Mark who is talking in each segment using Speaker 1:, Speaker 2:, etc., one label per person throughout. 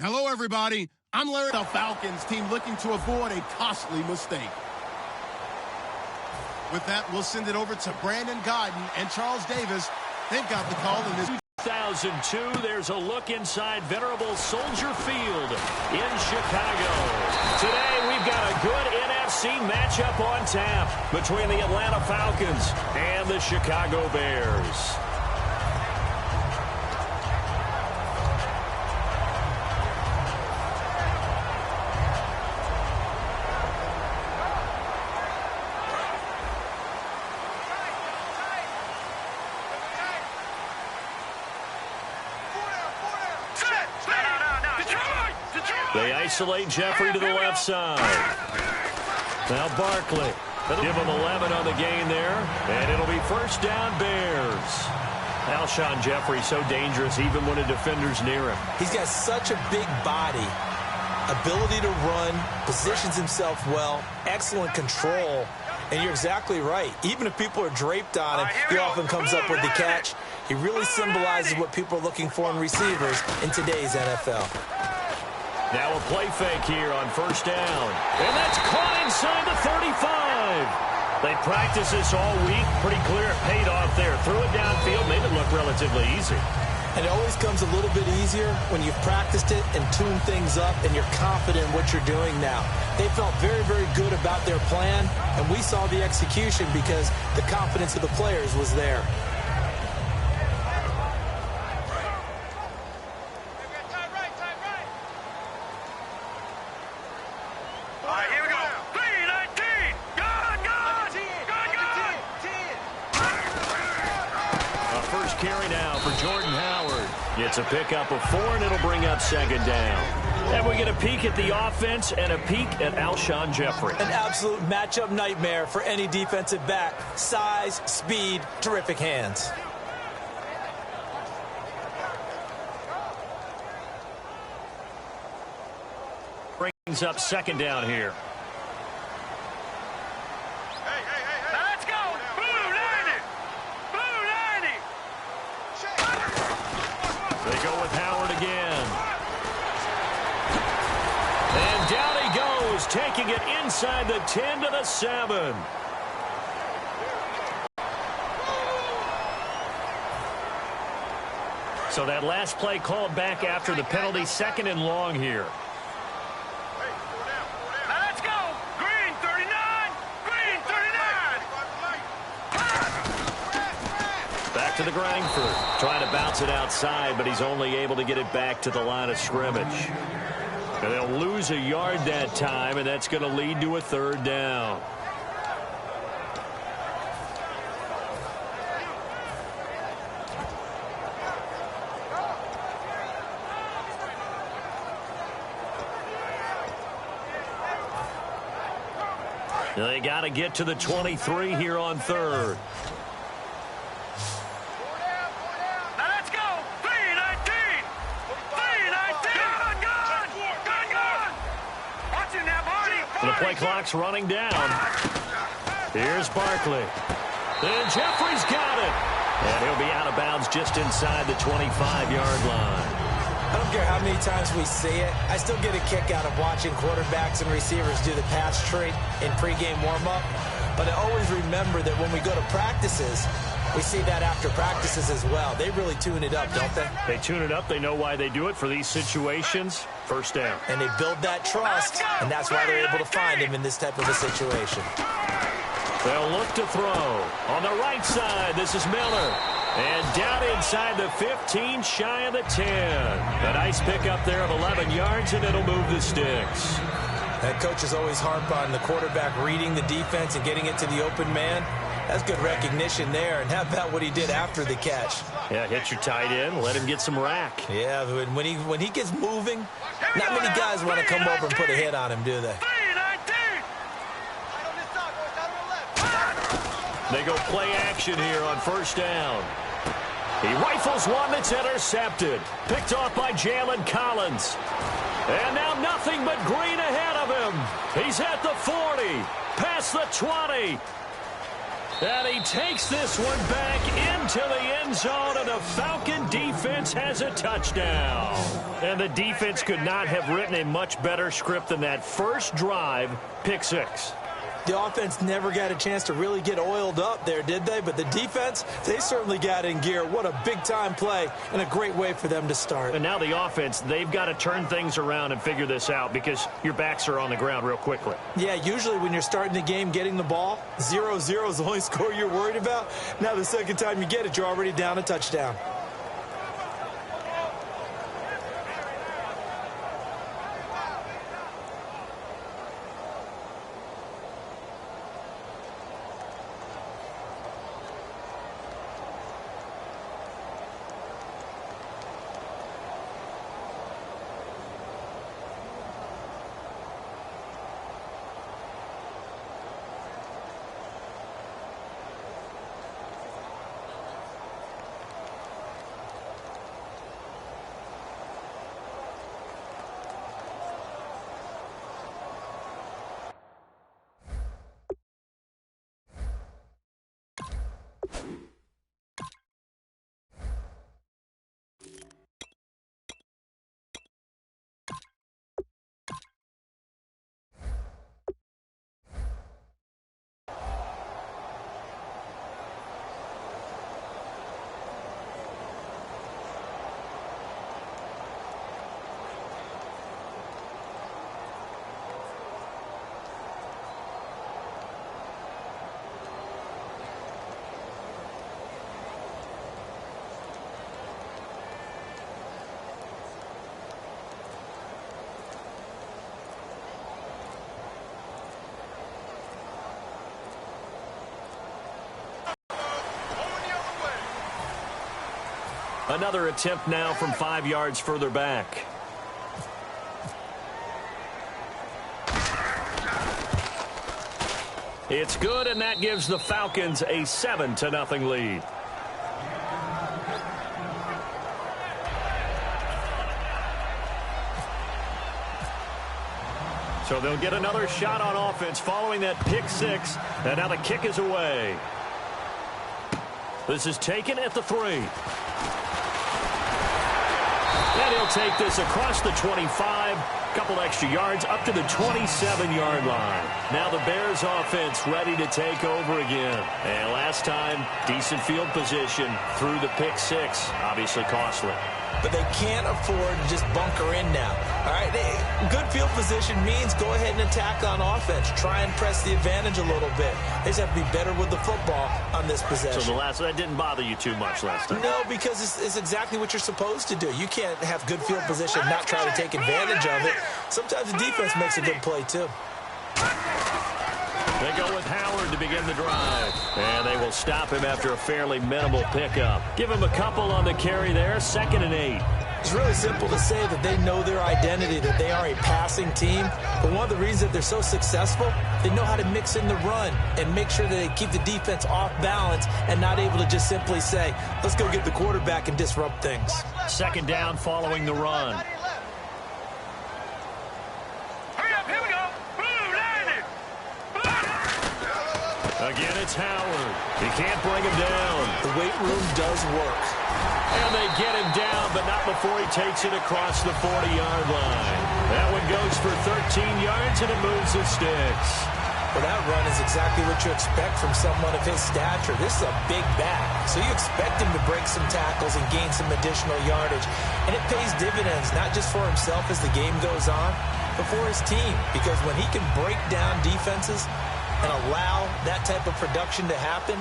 Speaker 1: Hello, everybody. I'm Larry. The Falcons team looking to avoid a costly mistake. With that, we'll send it over to Brandon Godden and Charles Davis. They've got the call in this.
Speaker 2: 2002, there's a look inside venerable Soldier Field in Chicago. Today, we've got a good NFC matchup on tap between the Atlanta Falcons and the Chicago Bears. They isolate Jeffrey to the left side. Now Barkley. Give him 11 on the gain there. And it'll be first down Bears. Alshon Jeffrey so dangerous even when a defender's near him.
Speaker 3: He's got such a big body. Ability to run. Positions himself well. Excellent control. And you're exactly right. Even if people are draped on him, he often comes up with the catch. He really symbolizes what people are looking for in receivers in today's NFL.
Speaker 2: Now a play fake here on first down. And that's caught inside the 35. They practiced this all week. Pretty clear it paid off there. Threw it downfield, made it look relatively easy.
Speaker 3: And it always comes a little bit easier when you've practiced it and tuned things up and you're confident in what you're doing now. They felt very, very good about their plan, and we saw the execution because the confidence of the players was there.
Speaker 2: Carry now for Jordan Howard. Gets a pickup of 4, and it'll bring up second down. And we get a peek at the offense and a peek at Alshon Jeffrey.
Speaker 3: An absolute matchup nightmare for any defensive back. Size, speed, terrific hands.
Speaker 2: Brings up second down here. Taking it inside the 10 to the 7. So that last play called back after the penalty, second and long here.
Speaker 4: Now let's go. Green 39. Green 39.
Speaker 2: Back to the Grangford. Trying to bounce it outside, but he's only able to get it back to the line of scrimmage. And they'll lose a yard that time, and that's going to lead to a third down. They got to get to the 23 here on third. The play clock's running down. Here's Barkley. And Jeffrey's got it. And he'll be out of bounds just inside the 25-yard line.
Speaker 3: I don't care how many times we see it. I still get a kick out of watching quarterbacks and receivers do the pass trait in pregame warm-up. But I always remember that when we go to practices, we see that after practices as well. They really tune it up, don't they?
Speaker 2: They tune it up. They know why they do it for these situations. First down.
Speaker 3: And they build that trust, and that's why they're able to find him in this type of a situation.
Speaker 2: They'll look to throw. On the right side, this is Miller. And down inside the 15, shy of the 10. A nice pickup there of 11 yards, and it'll move the sticks.
Speaker 3: That coach is always harp on the quarterback reading the defense and getting it to the open man. That's good recognition there. And how about what he did after the catch?
Speaker 2: Yeah, hit your tight end, let him get some rack.
Speaker 3: Yeah, when he gets moving, not many guys want to come over and put a hit on him, do they?
Speaker 2: They go play action here on first down. He rifles one that's intercepted. Picked off by Jalen Collins. And now nothing but green ahead of him. He's at the 40, past the 20. And he takes this one back into the end zone, and the Falcon defense offense has a touchdown. And the defense could not have written a much better script than that first drive, pick six.
Speaker 3: The offense never got a chance to really get oiled up there, did they? But the defense, they certainly got in gear. What a big-time play and a great way for them to start.
Speaker 2: And now the offense, they've got to turn things around and figure this out because your backs are on the ground real quickly.
Speaker 3: Yeah, usually when you're starting the game getting the ball, 0-0 is the only score you're worried about. Now the second time you get it, you're already down a touchdown.
Speaker 2: Another attempt now from 5 yards further back. It's good, and that gives the Falcons a 7-0 lead. So they'll get another shot on offense following that pick six, and now the kick is away. This is taken at the 3. And he'll take this across the 25, couple extra yards up to the 27-yard line. Now the Bears offense ready to take over again. And last time, decent field position through the pick six, obviously costly.
Speaker 3: But they can't afford to just bunker in now. All right, good field position means go ahead and attack on offense. Try and press the advantage a little bit. They just have to be better with the football on this possession.
Speaker 2: So that didn't bother you too much last time?
Speaker 3: No, because it's exactly what you're supposed to do. You can't have good field position and not try to take advantage of it. Sometimes the defense makes a good play, too.
Speaker 2: They go with Howard to begin the drive. And they will stop him after a fairly minimal pickup. Give him a couple on the carry there, 2nd and 8.
Speaker 3: It's really simple to say that they know their identity, that they are a passing team. But one of the reasons that they're so successful, they know how to mix in the run and make sure that they keep the defense off balance and not able to just simply say, let's go get the quarterback and disrupt things.
Speaker 2: 2nd down following the run. Again, it's Howard. He can't bring him down.
Speaker 3: The weight room does work.
Speaker 2: And they get him down, but not before he takes it across the 40-yard line. That one goes for 13 yards, and it moves the sticks.
Speaker 3: Well, that run is exactly what you expect from someone of his stature. This is a big back, so you expect him to break some tackles and gain some additional yardage. And it pays dividends, not just for himself as the game goes on, but for his team. Because when he can break down defenses and allow that type of production to happen,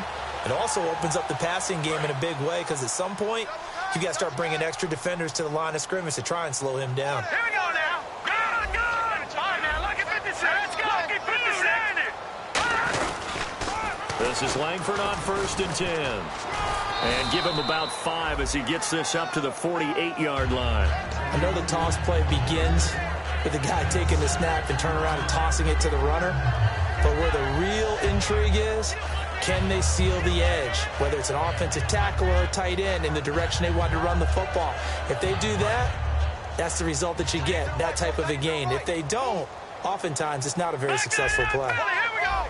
Speaker 3: it also opens up the passing game in a big way, because at some point, you got to start bringing extra defenders to the line of scrimmage to try and slow him down.
Speaker 4: Here we go now. Good. All right, now, look at 56. Let's go. Get 56.
Speaker 2: This is Langford on 1st and 10. And give him about 5 as he gets this up to the 48-yard line.
Speaker 3: I know the toss play begins with the guy taking the snap and turning around and tossing it to the runner. But where the real intrigue is, can they seal the edge? Whether it's an offensive tackle or a tight end in the direction they want to run the football. If they do that, that's the result that you get, that type of a gain. If they don't, oftentimes it's not a very successful play.
Speaker 4: Here we go.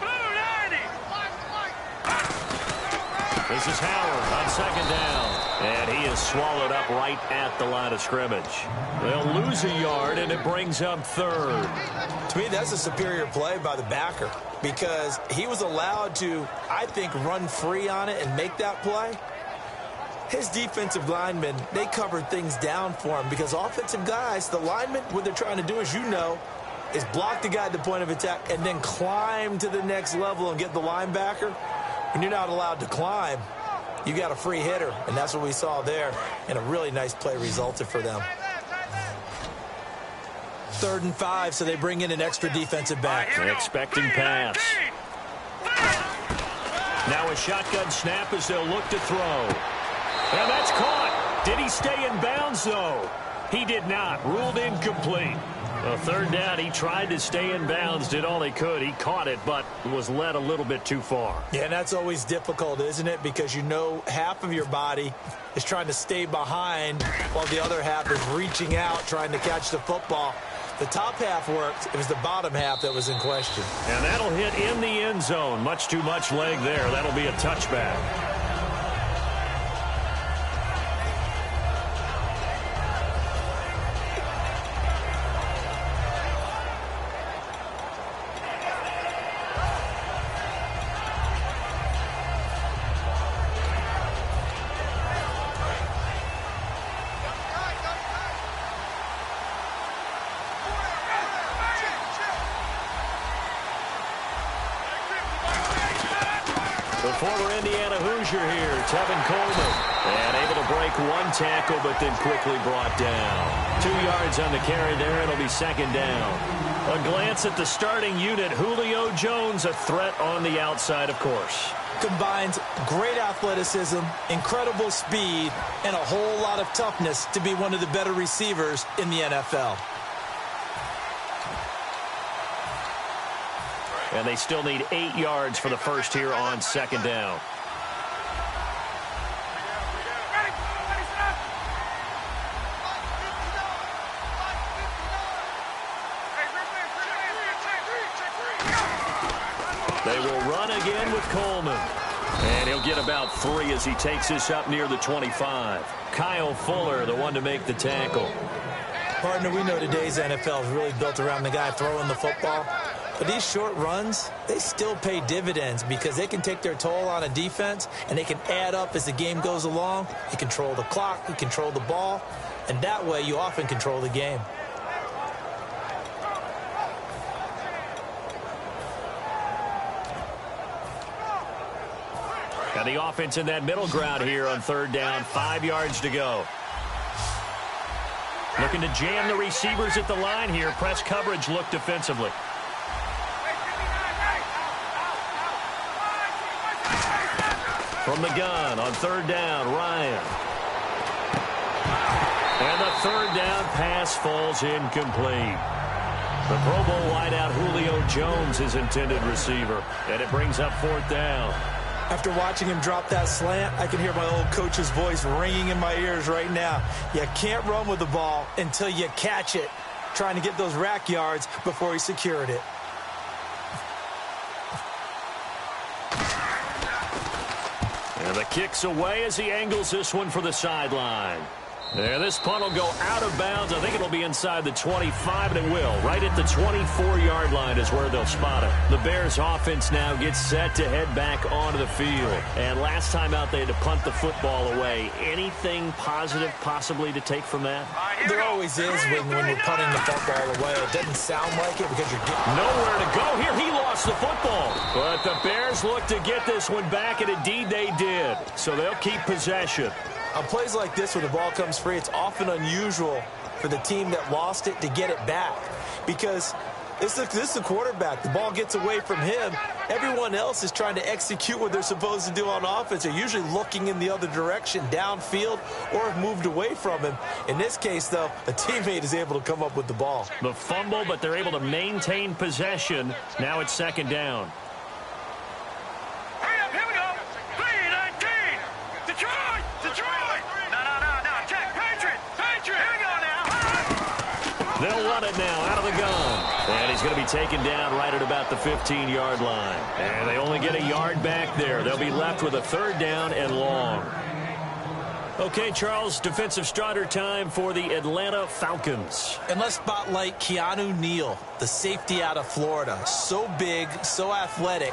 Speaker 4: Blue 90.
Speaker 2: This is Howard on second down. And he is swallowed up right at the line of scrimmage. They'll lose a yard, and it brings up third.
Speaker 3: To me, that's a superior play by the backer because he was allowed to, I think, run free on it and make that play. His defensive linemen, they covered things down for him because offensive guys, the linemen, what they're trying to do, as you know, is block the guy at the point of attack and then climb to the next level and get the linebacker. When you're not allowed to climb, you got a free hitter, and that's what we saw there, and a really nice play resulted for them. 3rd and 5, so they bring in an extra defensive back.
Speaker 2: An expecting pass. Now a shotgun snap as they'll look to throw. And that's caught. Did he stay in bounds, though? He did not. Ruled incomplete. Well, 3rd down, he tried to stay in bounds, did all he could. He caught it, but was led a little bit too far.
Speaker 3: Yeah, and that's always difficult, isn't it? Because you know half of your body is trying to stay behind while the other half is reaching out, trying to catch the football. The top half worked. It was the bottom half that was in question.
Speaker 2: And that'll hit in the end zone. Much too much leg there. That'll be a touchback. The former Indiana Hoosier here, Tevin Coleman. And able to break one tackle, but then quickly brought down. 2 yards on the carry there. It'll be 2nd down. A glance at the starting unit. Julio Jones, a threat on the outside, of course.
Speaker 3: Combines great athleticism, incredible speed, and a whole lot of toughness to be one of the better receivers in the NFL.
Speaker 2: And they still need 8 yards for the first here on 2nd down. They will run again with Coleman. And he'll get about 3 as he takes this up near the 25. Kyle Fuller, the one to make the tackle.
Speaker 3: Partner, we know today's NFL is really built around the guy throwing the football. But these short runs, they still pay dividends because they can take their toll on a defense and they can add up as the game goes along. You control the clock, you control the ball, and that way you often control the game.
Speaker 2: Got the offense in that middle ground here on 3rd down. 5 yards to go. Looking to jam the receivers at the line here. Press coverage look defensively. From the gun on 3rd down, Ryan. And the 3rd down pass falls incomplete. The Pro Bowl wideout Julio Jones is intended receiver. And it brings up 4th down.
Speaker 3: After watching him drop that slant, I can hear my old coach's voice ringing in my ears right now. You can't run with the ball until you catch it. Trying to get those rack yards before he secured it.
Speaker 2: And the kick's away as he angles this one for the sideline. And this punt will go out of bounds. I think it'll be inside the 25, and it will. Right at the 24-yard line is where they'll spot it. The Bears offense now gets set to head back onto the field. And last time out, they had to punt the football away. Anything positive possibly to take from that?
Speaker 3: There always is when we're punting the football away. It doesn't sound like it because you're getting
Speaker 2: nowhere to go here. He lost the football. But the Bears look to get this one back, and indeed they did. So they'll keep possession.
Speaker 3: On plays like this where the ball comes free, it's often unusual for the team that lost it to get it back because this is the quarterback. The ball gets away from him. Everyone else is trying to execute what they're supposed to do on offense. They're usually looking in the other direction, downfield, or have moved away from him. In this case, though, a teammate is able to come up with the ball.
Speaker 2: The fumble, but they're able to maintain possession. Now it's 2nd down. They'll run it now out of the gun. And he's going to be taken down right at about the 15-yard line. And they only get a yard back there. They'll be left with a 3rd down and long. Okay, Charles, defensive starter time for the Atlanta Falcons.
Speaker 3: And let's spotlight Keanu Neal, the safety out of Florida. So big, so athletic.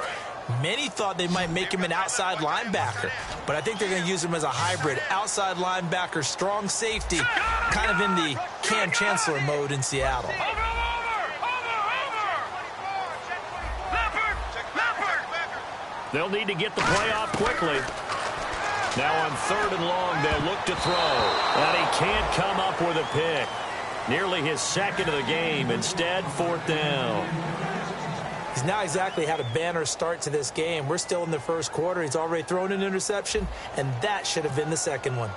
Speaker 3: Many thought they might make him an outside linebacker, but I think they're going to use him as a hybrid. Outside linebacker, strong safety, kind of in the Cam Chancellor mode in Seattle.
Speaker 2: They'll need to get the play off quickly. Now on 3rd and long, they'll look to throw. And he can't come up with a pick. Nearly his 2nd of the game. Instead, 4th down.
Speaker 3: He's not exactly had a banner start to this game. We're still in the 1st quarter. He's already thrown an interception, and that should have been the 2nd one.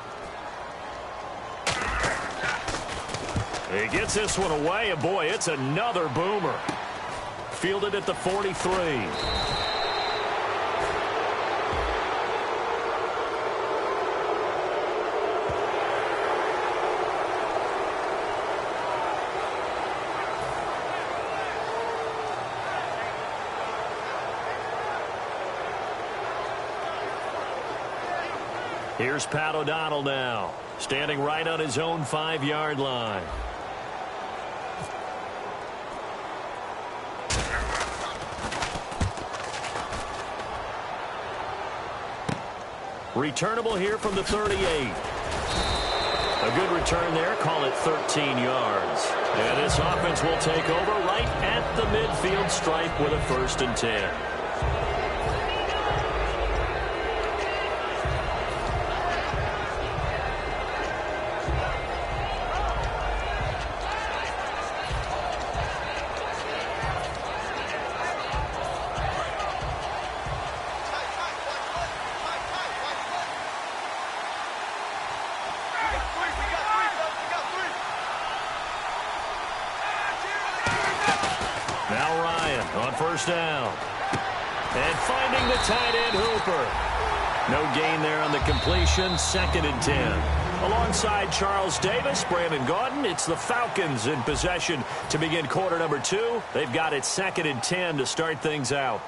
Speaker 2: He gets this one away, and boy, it's another boomer. Fielded at the 43. Here's Pat O'Donnell now, standing right on his own 5-yard line. Returnable here from the 38. A good return there, call it 13 yards. And this offense will take over right at the midfield stripe with a 1st and 10. Now Ryan on 1st down. And finding the tight end Hooper. No gain there on the completion. 2nd and 10. Alongside Charles Davis, Brandon Gaudin, it's the Falcons in possession to begin quarter number 2. They've got it 2nd and 10 to start things out.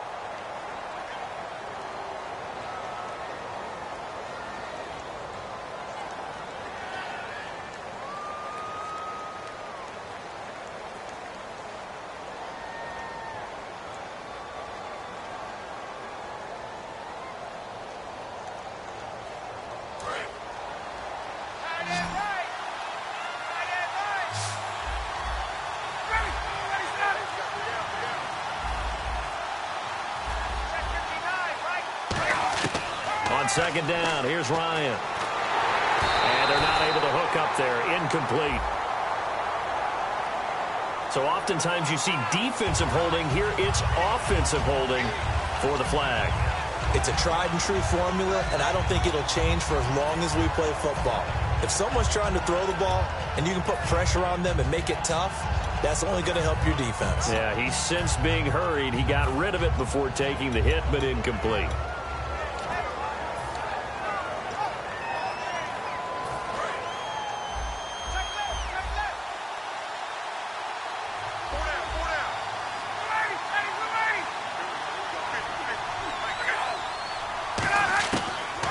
Speaker 2: On 2nd down, here's Ryan. And they're not able to hook up there. Incomplete. So oftentimes you see defensive holding. Here it's offensive holding for the flag.
Speaker 3: It's a tried and true formula, and I don't think it'll change for as long as we play football. If someone's trying to throw the ball and you can put pressure on them and make it tough, that's only going to help your defense.
Speaker 2: Yeah, he's since being hurried. He got rid of it before taking the hit, but incomplete.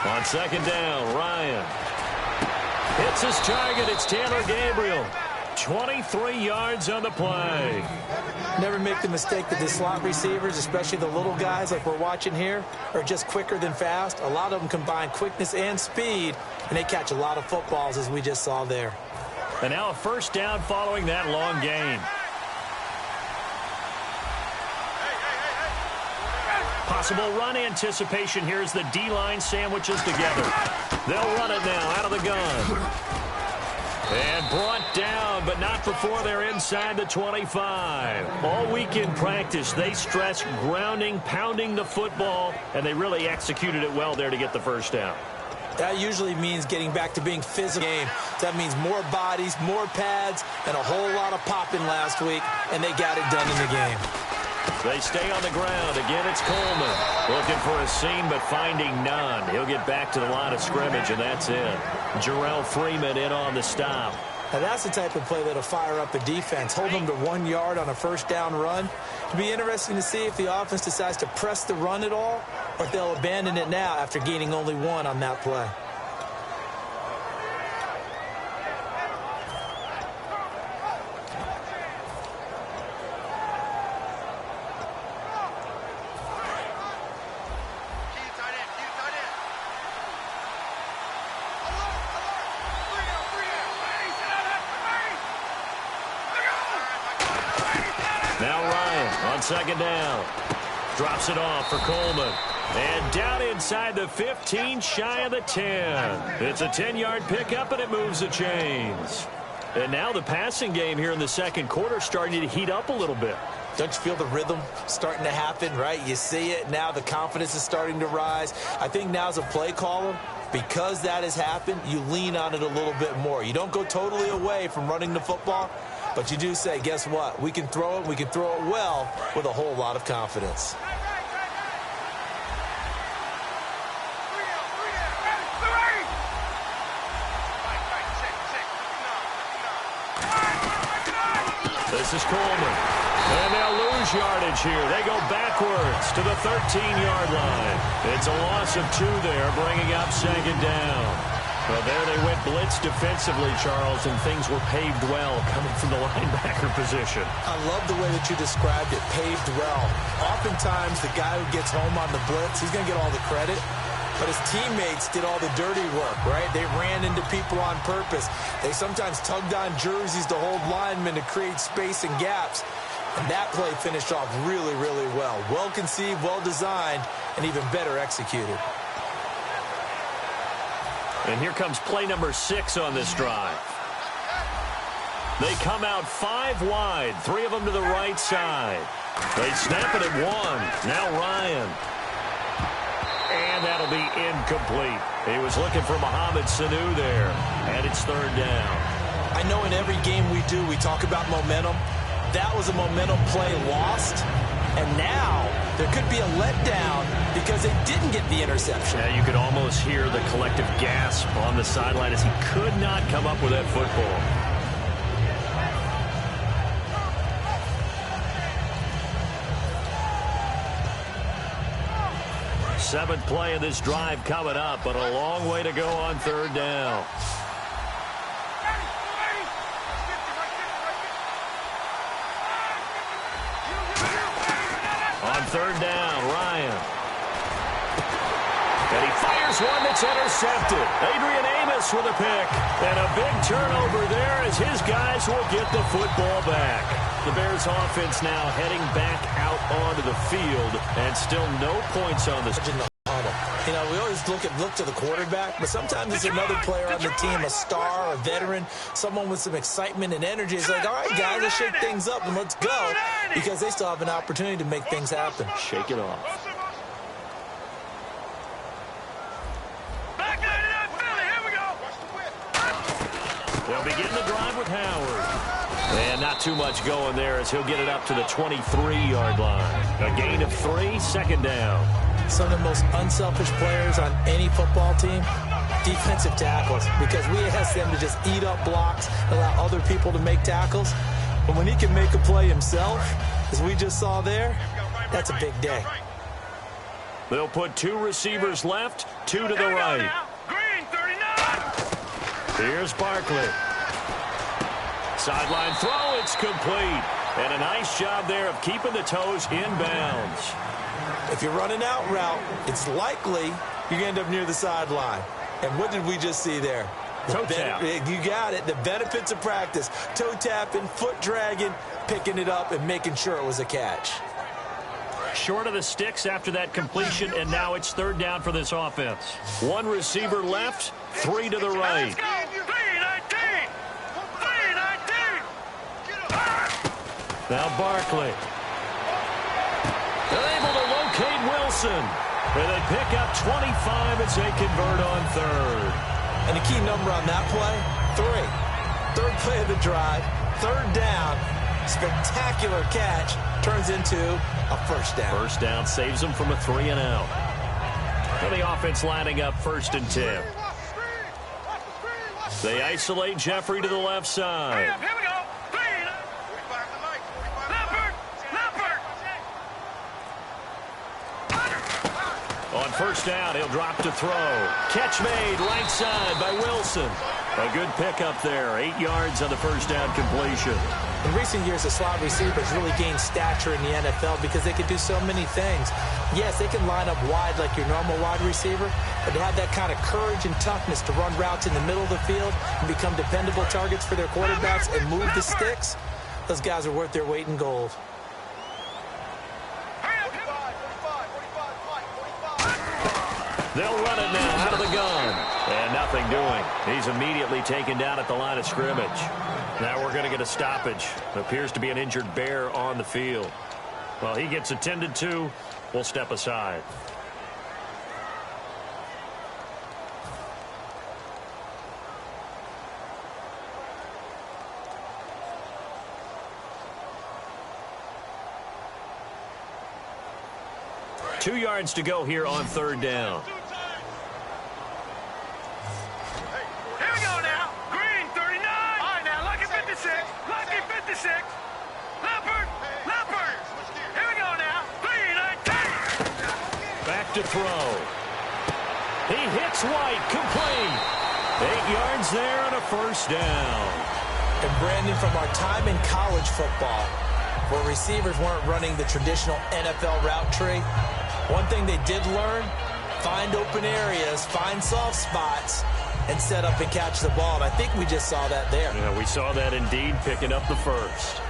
Speaker 2: On 2nd down, Ryan hits his target. It's Taylor Gabriel. 23 yards on the play.
Speaker 3: Never make the mistake that the slot receivers, especially the little guys like we're watching here, are just quicker than fast. A lot of them combine quickness and speed, and they catch a lot of footballs, as we just saw there.
Speaker 2: And now a 1st down following that long gain. Possible run anticipation here as the D-line sandwiches together. They'll run it now out of the gun. And brought down, but not before they're inside the 25. All week in practice, they stress grounding, pounding the football, and they really executed it well there to get the 1st down.
Speaker 3: That usually means getting back to being physical. That means more bodies, more pads, and a whole lot of popping last week, and they got it done in the game.
Speaker 2: They stay on the ground. Again, it's Coleman. Looking for a seam, but finding none. He'll get back to the line of scrimmage, and that's it. Jarrell Freeman in on the stop.
Speaker 3: Now, that's the type of play that'll fire up the defense. Hold them to 1 yard on a first down run. It'll be interesting to see if the offense decides to press the run at all, or if they'll abandon it now after gaining only 1 on that play.
Speaker 2: Now Ryan on second down. Drops it off for Coleman. And down inside the 15, shy of the 10. It's a 10-yard pickup, and it moves the chains. And now the passing game here in the second quarter starting to heat up a little bit.
Speaker 3: Don't you feel the rhythm starting to happen, right? You see it now. The confidence is starting to rise. I think now as a play caller, because that has happened, you lean on it a little bit more. You don't go totally away from running the football, but you do say, guess what? We can throw it. We can throw it well with a whole lot of confidence.
Speaker 2: This is Coleman. And they'll lose yardage here. They go backwards to the 13-yard line. It's a loss of 2 there, bringing up second down. Well, there they went blitz defensively, Charles, and things were paved well coming from the linebacker position.
Speaker 3: I love the way that you described it, paved well. Oftentimes, the guy who gets home on the blitz, he's going to get all the credit. But his teammates did all the dirty work, right? They ran into people on purpose. They sometimes tugged on jerseys to hold linemen to create space and gaps. And that play finished off really, really well. Well conceived, well designed, and even better executed.
Speaker 2: And here comes play number 6 on this drive. They come out 5 wide, 3 of them to the right side. They snap it at 1. Now Ryan. And that'll be incomplete. He was looking for Mohamed Sanu there. And it's third down.
Speaker 3: I know in every game we do, we talk about momentum. That was a momentum play lost. And now there could be a letdown because they didn't get the interception.
Speaker 2: Yeah, you could almost hear the collective gasp on the sideline as he could not come up with that football. Seventh play of this drive coming up, but a long way to go on third down. On third down, Ryan. And he fires one that's intercepted. Adrian Amos with a pick. And a big turnover there as his guys will get the football back. The Bears offense now heading back out onto the field, and still no points on this.
Speaker 3: You know, we always look to the quarterback, but sometimes it's another player on the team, a star, a veteran, someone with some excitement and energy. It's like, all right, guys, let's shake things up and let's go, because they still have an opportunity to make things happen.
Speaker 2: Shake it off. They'll begin the drive with Howard. And not too much going there as he'll get it up to the 23-yard line. A gain of 3, second down.
Speaker 3: Some of the most unselfish players on any football team, defensive tackles, because we ask them to just eat up blocks, allow other people to make tackles. But when he can make a play himself, as we just saw there, that's a big day.
Speaker 2: They'll put 2 receivers left, 2 to the right.
Speaker 4: Green 39.
Speaker 2: Here's Barkley. Sideline throw, it's complete. And a nice job there of keeping the toes in bounds.
Speaker 3: If you're running out route, it's likely you're going to end up near the sideline. And what did we just see there?
Speaker 2: Toe tap.
Speaker 3: You got it. The benefits of practice. Toe tapping, foot dragging, picking it up, and making sure it was a catch.
Speaker 2: Short of the sticks after that completion, and now it's third down for this offense. 1 receiver left, 3 to the right. Now Barkley. They're able to locate Wilson. And they pick up 25 as they convert on third.
Speaker 3: And the key number on that play, 3. Third play of the drive, third down, spectacular catch, turns into a first down.
Speaker 2: First down saves them from a 3-and-out. And the offense lining up 1st and 10. They isolate Jeffrey to the left side.
Speaker 4: Here we go. 3. Leopard.
Speaker 2: On first down, he'll drop to throw. Catch made, right side by Wilson. A good pickup there. 8 yards on the first down completion.
Speaker 3: In recent years, the slot receivers really gained stature in the NFL because they can do so many things. Yes, they can line up wide like your normal wide receiver, but to have that kind of courage and toughness to run routes in the middle of the field and become dependable targets for their quarterbacks and move the sticks, those guys are worth their weight in gold.
Speaker 2: They'll run it now out of the gun. And nothing doing. He's immediately taken down at the line of scrimmage. Now we're going to get a stoppage. It appears to be an injured bear on the field. Well, he gets attended to. We'll step aside. Two yards to go here on third down.
Speaker 4: Here we go now. Green 39. All right, now lucky 56. Lucky 56. Leopard. Here we go now. 3-19.
Speaker 2: Back to throw. He hits White, complete. 8 yards there and a first down.
Speaker 3: And Brandon, from our time in college football, where receivers weren't running the traditional NFL route tree, one thing they did learn, find open areas, find soft spots, and set up and catch the ball. And I think we just saw that there.
Speaker 2: Yeah, we saw that indeed, picking up the first.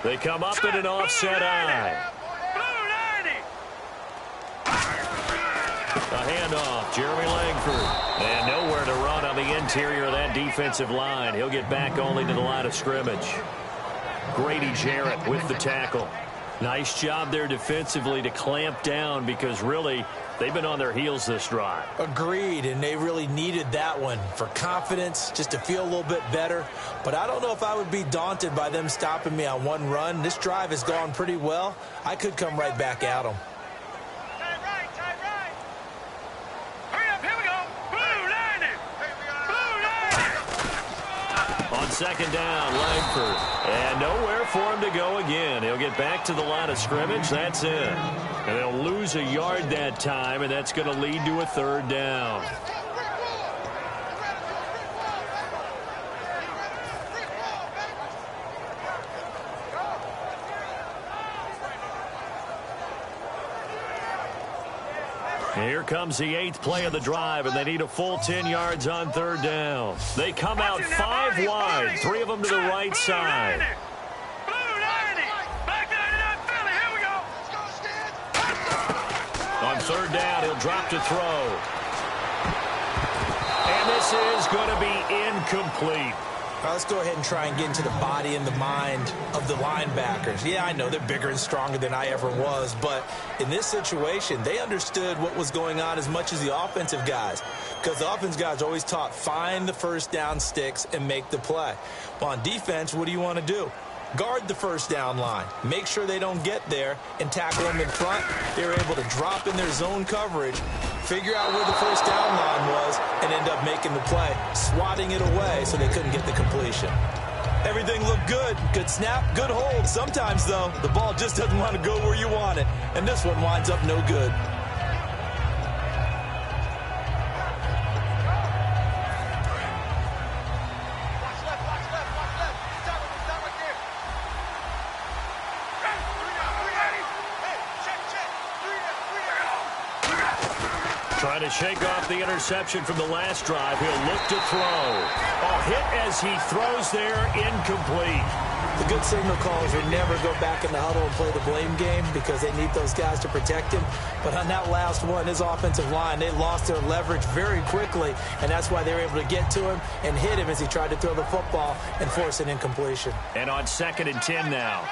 Speaker 2: They come up in an offset eye. A handoff, Jeremy Langford. And nowhere to run on the interior of that defensive line. He'll get back only to the line of scrimmage. Grady Jarrett with the tackle. Nice job there defensively to clamp down because really they've been on their heels this drive.
Speaker 3: Agreed, and they really needed that one for confidence, just to feel a little bit better. But I don't know if I would be daunted by them stopping me on one run. This drive has gone pretty well. I could come right back at them.
Speaker 2: Second down, Langford. And nowhere for him to go again. He'll get back to the line of scrimmage. That's it. And they'll lose a yard that time, and that's going to lead to a third down. Here comes the 8th play of the drive, and they need a full 10 yards on third down. They come out 5 wide, 3 of them to the right side. On third down, he'll drop to throw. And this is going to be incomplete.
Speaker 3: Let's go ahead and try and get into the body and the mind of the linebackers. Yeah, I know they're bigger and stronger than I ever was, but in this situation, they understood what was going on as much as the offensive guys, because the offensive guys always taught find the first down sticks and make the play. Well, on defense, what do you want to do? Guard the first down line. Make sure they don't get there and tackle them in front. They were able to drop in their zone coverage, figure out where the first down line was, and end up making the play, swatting it away so they couldn't get the completion. Everything looked good. Good snap, good hold. Sometimes, though, the ball just doesn't want to go where you want it, and this one winds up no good.
Speaker 2: Trying to shake off the interception from the last drive. He'll look to throw. A hit as he throws there, incomplete.
Speaker 3: The good signal calls would never go back in the huddle and play the blame game because they need those guys to protect him. But on that last one, his offensive line, they lost their leverage very quickly, and that's why they were able to get to him and hit him as he tried to throw the football and force an incompletion.
Speaker 2: And on 2nd and 10 now.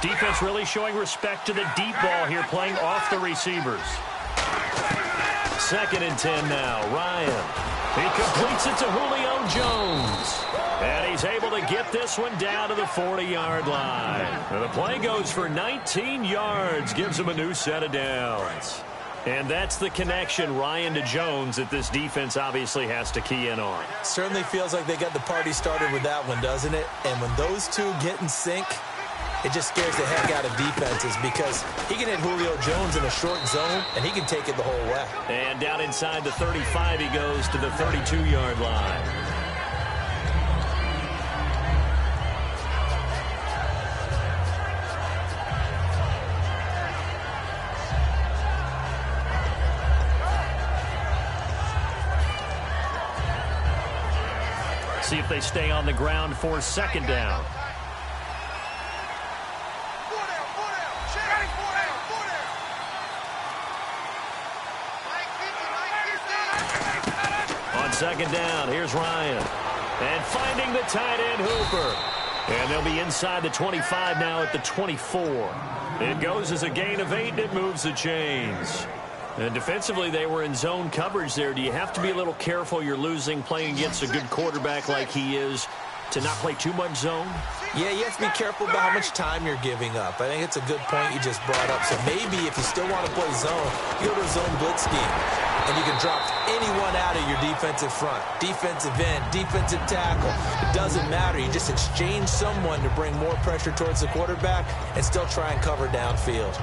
Speaker 2: Defense really showing respect to the deep ball here, playing off the receivers. 2nd and 10 now. Ryan. He completes it to Julio Jones. And he's able to get this one down to the 40-yard line. And the play goes for 19 yards, gives him a new set of downs. And that's the connection, Ryan, to Jones, that this defense obviously has to key in on.
Speaker 3: Certainly feels like they got the party started with that one, doesn't it? And when those two get in sync, it just scares the heck out of defenses because he can hit Julio Jones in a short zone, and he can take it the whole way.
Speaker 2: And down inside the 35, he goes to the 32-yard line. See if they stay on the ground for second down. On second down, here's Ryan. And finding the tight end, Hooper. And they'll be inside the 25 now at the 24. It goes as a gain of 8, and it moves the chains. And defensively, they were in zone coverage there. Do you have to be a little careful? You're losing, playing against a good quarterback like he is, to not play too much zone?
Speaker 3: Yeah, you have to be careful about how much time you're giving up. I think it's a good point you just brought up. So maybe if you still want to play zone, you go to a zone blitz scheme, and you can drop anyone out of your defensive front, defensive end, defensive tackle. It doesn't matter. You just exchange someone to bring more pressure towards the quarterback and still try and cover downfield.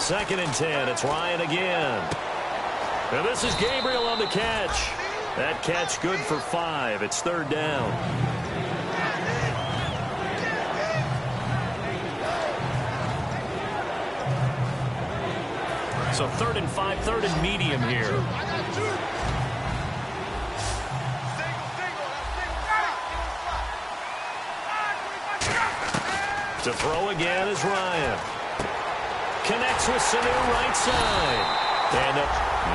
Speaker 2: Second and 10. It's Ryan again. And this is Gabriel on the catch. That catch good for 5. It's third down. So 3rd and 5, 3rd and medium here. To throw again is Ryan. Connects with Sanu right side. And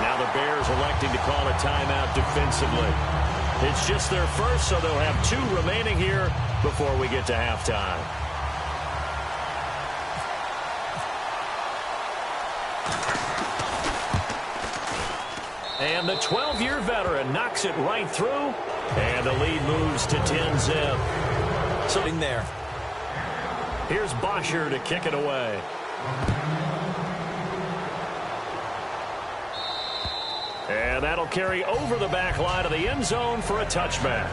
Speaker 2: now the Bears electing to call a timeout defensively. It's just their first, so they'll have 2 remaining here before we get to halftime. And the 12-year veteran knocks it right through. And the lead moves to 10-zip. So
Speaker 3: in there.
Speaker 2: Here's Bosher to kick it away. And that'll carry over the back line of the end zone for a touchback.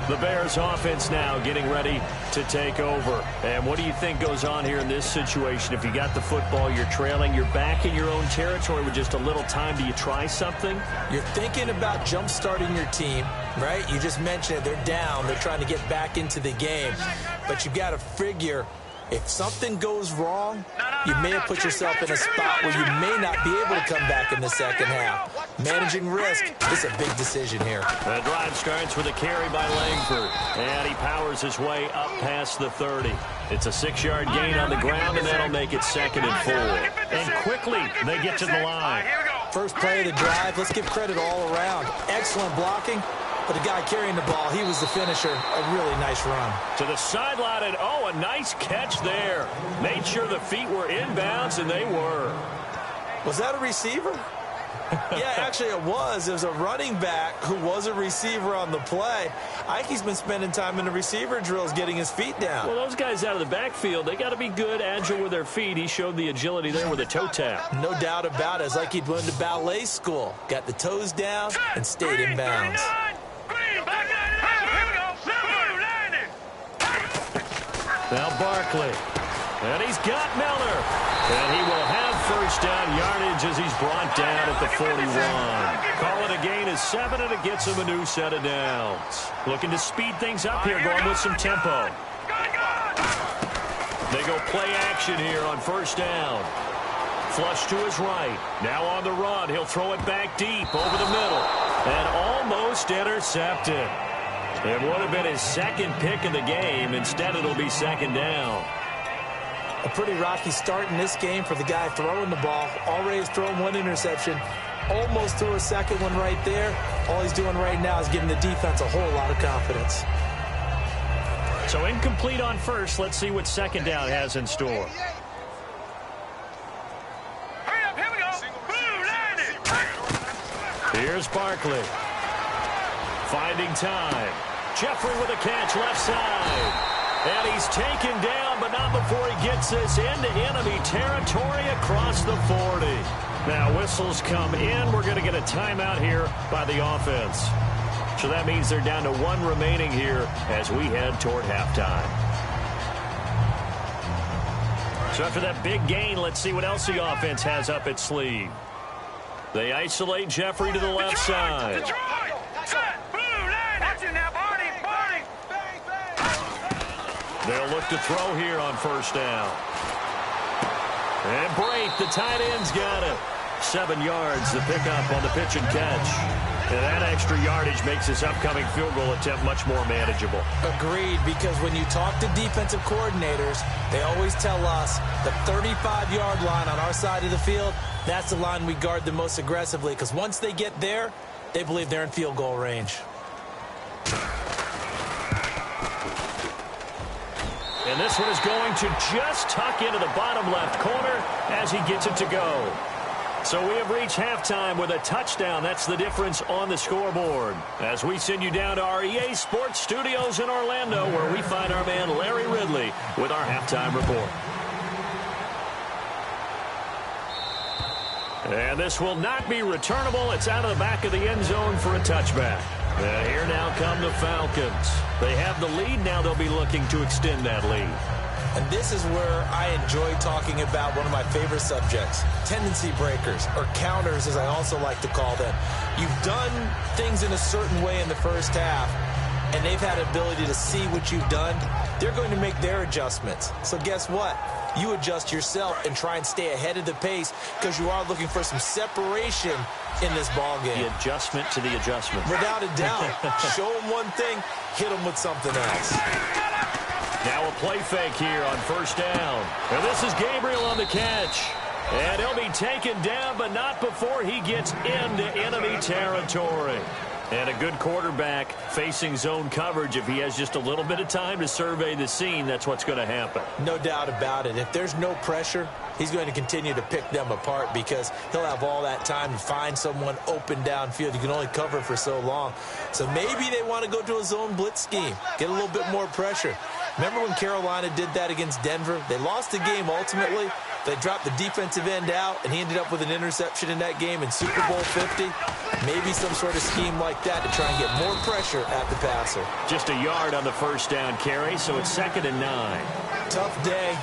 Speaker 2: The Bears offense now getting ready to take over. And what do you think goes on here in this situation? If you got the football, you're trailing, you're back in your own territory with just a little time. Do you try something?
Speaker 3: You're thinking about jump-starting your team, right? You just mentioned it. They're down. They're trying to get back into the game. But you've got to figure, if something goes wrong, you may have put yourself in a spot where you may not be able to come back in the second half. Managing risk is a big decision here.
Speaker 2: The drive starts with a carry by Langford. And he powers his way up past the 30. It's a 6-yard gain on the ground, and that'll make it 2nd and 4. And quickly, they get to the line.
Speaker 3: First play of the drive, let's give credit all around. Excellent blocking. But the guy carrying the ball, he was the finisher. A really nice run.
Speaker 2: To the sideline, and a nice catch there. Made sure the feet were inbounds, and they were.
Speaker 3: Was that a receiver? Yeah, actually it was. It was a running back who was a receiver on the play. Ike's been spending time in the receiver drills getting his feet down.
Speaker 2: Well, those guys out of the backfield, they got to be good, agile with their feet. He showed the agility there with a toe tap.
Speaker 3: No doubt about it. It's like he'd went to ballet school. Got the toes down and stayed in bounds.
Speaker 2: Now Barkley. And he's got Miller. And he will have first down yardage as he's brought down at the 41. Call it a gain of 7, and it gets him a new set of downs. Looking to speed things up here, going with some tempo. They go play action here on first down. Flush to his right. Now on the run. He'll throw it back deep over the middle. And almost intercepted. It would have been his 2nd pick of the game. Instead, it'll be 2nd down.
Speaker 3: A pretty rocky start in this game for the guy throwing the ball. Already has thrown 1 interception. almost threw a second one right there. All he's doing right now is giving the defense a whole lot of confidence.
Speaker 2: So incomplete on first. Let's see what second down has in store.
Speaker 4: Hurry up, here we go. Boom, landed.
Speaker 2: Here's Barkley. Finding time. Jeffrey with a catch left side. And he's taken down, but not before he gets this into enemy territory across the 40. Now whistles come in. We're going to get a timeout here by the offense. So that means they're down to one remaining here as we head toward halftime. So after that big gain, let's see what else the offense has up its sleeve. They isolate Jeffrey to the left side.
Speaker 4: Detroit. Set. Boom, landed. Watch it now, Barney. Barney.
Speaker 2: They'll look to throw here on first down. And break. The tight end's got it. 7 yards, the pickup on the pitch and catch. And that extra yardage makes this upcoming field goal attempt much more manageable.
Speaker 3: Agreed, because when you talk to defensive coordinators, they always tell us the 35-yard line on our side of the field, that's the line we guard the most aggressively, because once they get there, they believe they're in field goal range.
Speaker 2: And this one is going to just tuck into the bottom left corner as he gets it to go. So we have reached halftime with a touchdown. That's the difference on the scoreboard. As we send you down to our EA Sports Studios in Orlando, where we find our man Larry Ridley with our halftime report. And this will not be returnable. It's out of the back of the end zone for a touchback. And here now come the Falcons. They have the lead. Now they'll be looking to extend that lead.
Speaker 3: And this is where I enjoy talking about one of my favorite subjects, tendency breakers, or counters as I also like to call them. You've done things in a certain way in the first half, and they've had ability to see what you've done. They're going to make their adjustments. So guess what? You adjust yourself and try and stay ahead of the pace because you are looking for some separation in this ball game.
Speaker 2: The adjustment to the adjustment.
Speaker 3: Without a doubt. Show them one thing, hit them with something else.
Speaker 2: Now a play fake here on first down. And this is Gabriel on the catch. And he'll be taken down, but not before he gets into enemy territory. And a good quarterback facing zone coverage. If he has just a little bit of time to survey the scene, that's what's going to happen.
Speaker 3: No doubt about it. If there's no pressure, he's going to continue to pick them apart because he'll have all that time to find someone open downfield. You can only cover for so long. So maybe they want to go to a zone blitz scheme, get a little bit more pressure. Remember when Carolina did that against Denver? They lost the game ultimately. They dropped the defensive end out, and he ended up with an interception in that game in Super Bowl 50. Maybe some sort of scheme like that to try and get more pressure at the passer.
Speaker 2: Just a yard on the first down carry, so it's 2nd and 9.
Speaker 3: Tough day,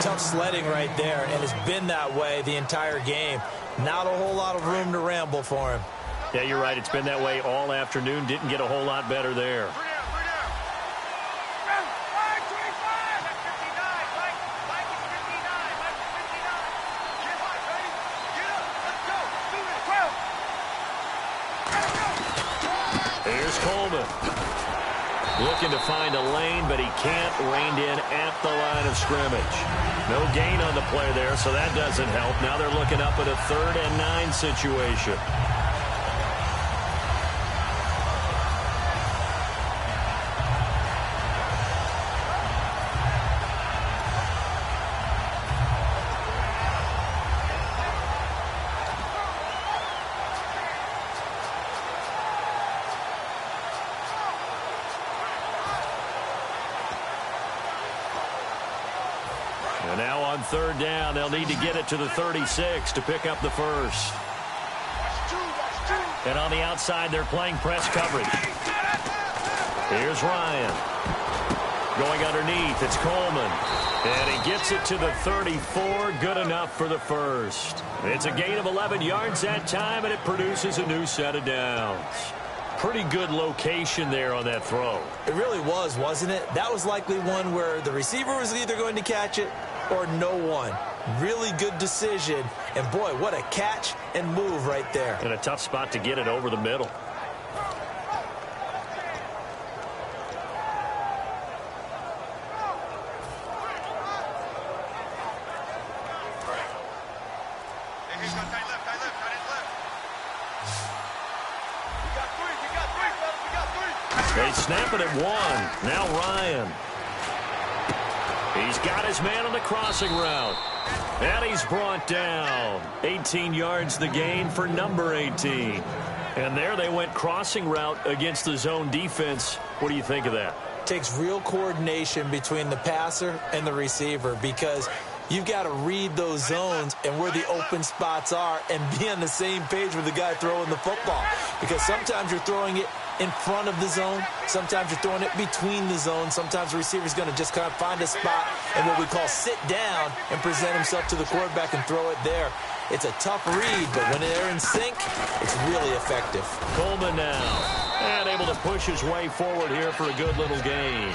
Speaker 3: tough sledding right there, and it's been that way the entire game. Not a whole lot of room to ramble for him.
Speaker 2: Yeah, you're right. It's been that way all afternoon. Didn't get a whole lot better there. Here's Coleman. Looking to find a lane, but he can't. Reined in at the line of scrimmage. No gain on the play there, so that doesn't help. Now they're looking up at a 3rd and 9 situation. And now on 3rd down, they'll need to get it to the 36 to pick up the first. And on the outside, they're playing press coverage. Here's Ryan. Going underneath, it's Coleman. And he gets it to the 34, good enough for the first. It's a gain of 11 yards that time, and it produces a new set of downs. Pretty good location there on that throw.
Speaker 3: It really was, wasn't it? That was likely one where the receiver was either going to catch it or no one. Really good decision. And, boy, what a catch and move right there.
Speaker 2: And a tough spot to get it over the middle. They snap it at 1. Now Ryan. He's got his man on the crossing route. And he's brought down. 18 yards the gain for number 18. And there they went crossing route against the zone defense. What do you think of that?
Speaker 3: Takes real coordination between the passer and the receiver, because you've got to read those zones and where the open spots are and be on the same page with the guy throwing the football. Because sometimes you're throwing it in front of the zone. Sometimes you're throwing it between the zones. Sometimes the receiver's going to just kind of find a spot and what we call sit down and present himself to the quarterback and throw it there. It's a tough read, but when they're in sync, it's really effective.
Speaker 2: Coleman now. And able to push his way forward here for a good little gain.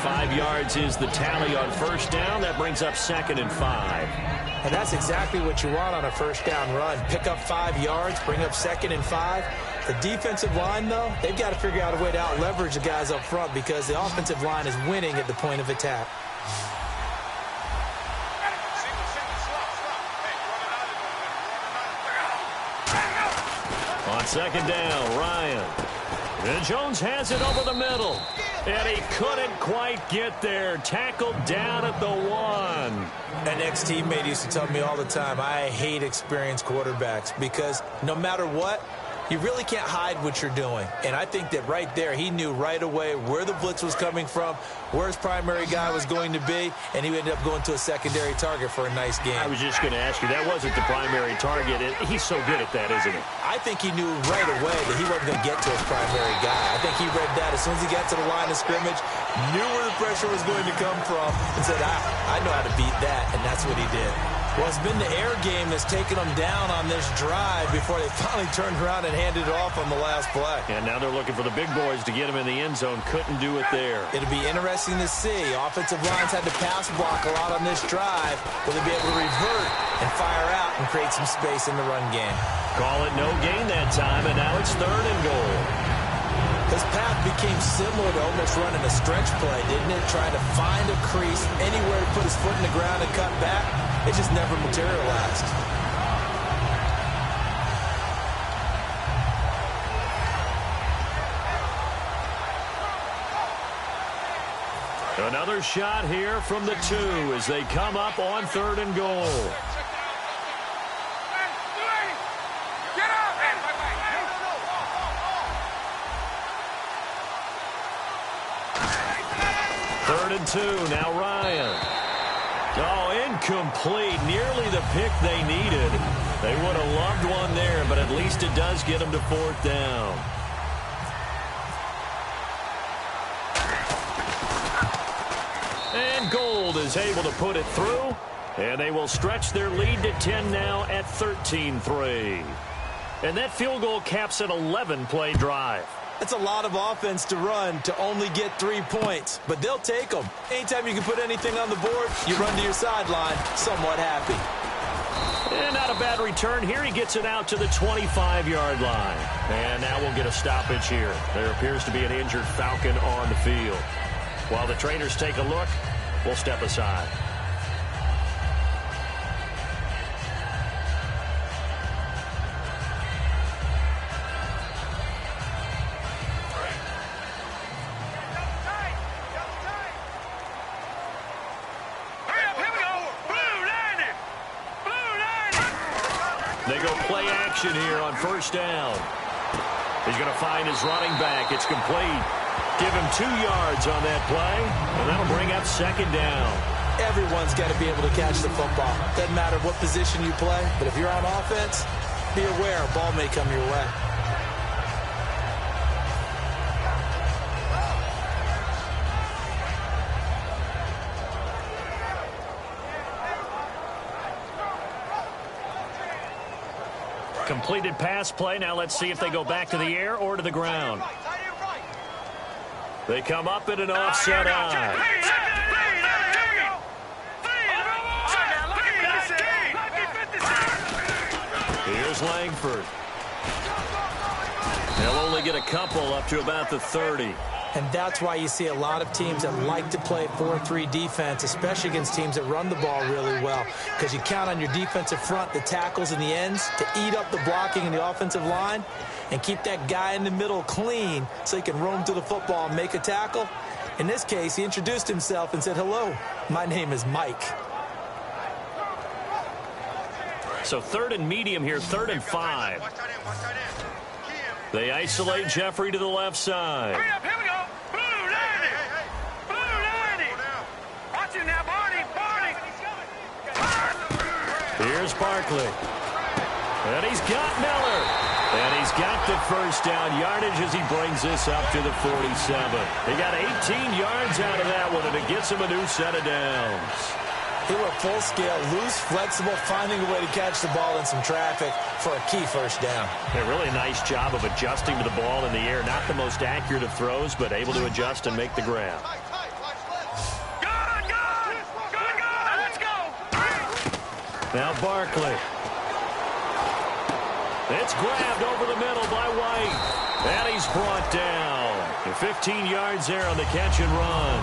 Speaker 2: 5 yards is the tally on first down. That brings up 2nd and 5.
Speaker 3: And that's exactly what you want on a first down run. Pick up 5 yards, bring up 2nd and 5. The defensive line, though, they've got to figure out a way to out-leverage the guys up front, because the offensive line is winning at the point of attack.
Speaker 2: On 2nd down, Ryan. And Jones has it over the middle. And he couldn't quite get there. Tackled down at the 1.
Speaker 3: An ex-teammate used to tell me all the time, I hate experienced quarterbacks, because no matter what, you really can't hide what you're doing. And I think that right there, he knew right away where the blitz was coming from, where his primary guy was going to be, and he ended up going to a secondary target for a nice game.
Speaker 2: I was just going to ask you, that wasn't the primary target. He's so good at that, isn't he?
Speaker 3: I think he knew right away that he wasn't going to get to his primary guy. I think he read that as soon as he got to the line of scrimmage, knew where the pressure was going to come from, and said, I know how to beat that, and that's what he did. Well, it's been the air game that's taken them down on this drive before they finally turned around and handed it off on the last play.
Speaker 2: And now they're looking for the big boys to get him in the end zone. Couldn't do it there.
Speaker 3: It'll be interesting to see. Offensive lines had to pass block a lot on this drive. Will they be able to revert and fire out and create some space in the run game?
Speaker 2: Call it no gain that time, and now it's 3rd and goal.
Speaker 3: His path became similar to almost running a stretch play, didn't it? Trying to find a crease, anywhere to put his foot in the ground and cut back. It just never materialized.
Speaker 2: Another shot here from the 2 as they come up on 3rd and goal. Third and 2, now Ryan. Oh, incomplete. Nearly the pick they needed. They would have loved one there, but at least it does get them to 4th down. And Gold is able to put it through, and they will stretch their lead to 10 now at 13-3. And that field goal caps an 11-play drive.
Speaker 3: It's a lot of offense to run to only get 3 points, but they'll take them. Anytime you can put anything on the board, you run to your sideline somewhat happy.
Speaker 2: And not a bad return here. He gets it out to the 25-yard line. And now we'll get a stoppage here. There appears to be an injured Falcon on the field. While the trainers take a look, we'll step aside. They go play action here on first down. He's going to find his running back. It's complete. Give him 2 yards on that play, and that'll bring up 2nd down.
Speaker 3: Everyone's got to be able to catch the football. Doesn't matter what position you play, but if you're on offense, be aware a ball may come your way.
Speaker 2: Completed pass play. Now let's see if they go back to the air or to the ground. They come up in an offset eye. Here's Langford. They'll only get a couple up to about the 30.
Speaker 3: And that's why you see a lot of teams that like to play 4-3 defense, especially against teams that run the ball really well, because you count on your defensive front, the tackles and the ends, to eat up the blocking in the offensive line and keep that guy in the middle clean so he can roam to the football and make a tackle. In this case, he introduced himself and said, "Hello, my name is Mike."
Speaker 2: So 3rd and medium here, 3rd and 5. They isolate Jeffrey to the left side.
Speaker 4: Hurry up, here we go. Blue 90. Blue 90. Watch it now, Barney. Barney.
Speaker 2: Here's Barkley. And he's got Miller. And he's got the first down yardage as he brings this up to the 47. He got 18 yards out of that one, and it gets him a new set of downs.
Speaker 3: He went full scale, loose, flexible, finding a way to catch the ball in some traffic for a key first down.
Speaker 2: A really nice job of adjusting to the ball in the air. Not the most accurate of throws, but able to adjust and make the grab.
Speaker 4: Good. Let's go.
Speaker 2: Now Barkley. It's grabbed over the middle by White. And he's brought down. 15 yards there on the catch and run.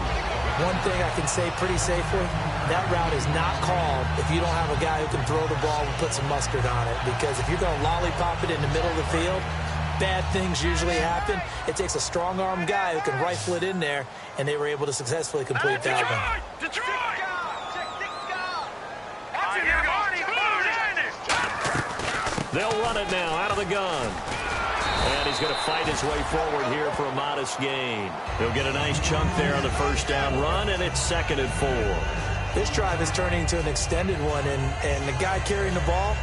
Speaker 3: One thing I can say pretty safely, that route is not called if you don't have a guy who can throw the ball and put some mustard on it. Because if you're going to lollipop it in the middle of the field, bad things usually happen. It takes a strong-arm guy who can rifle it in there, and they were able to successfully complete that one.
Speaker 4: Detroit!
Speaker 2: They'll run it now out of the gun. And he's going to fight his way forward here for a modest gain. He'll get a nice chunk there on the first down run, and it's 2nd and 4.
Speaker 3: This drive is turning into an extended one, and the guy carrying the ball,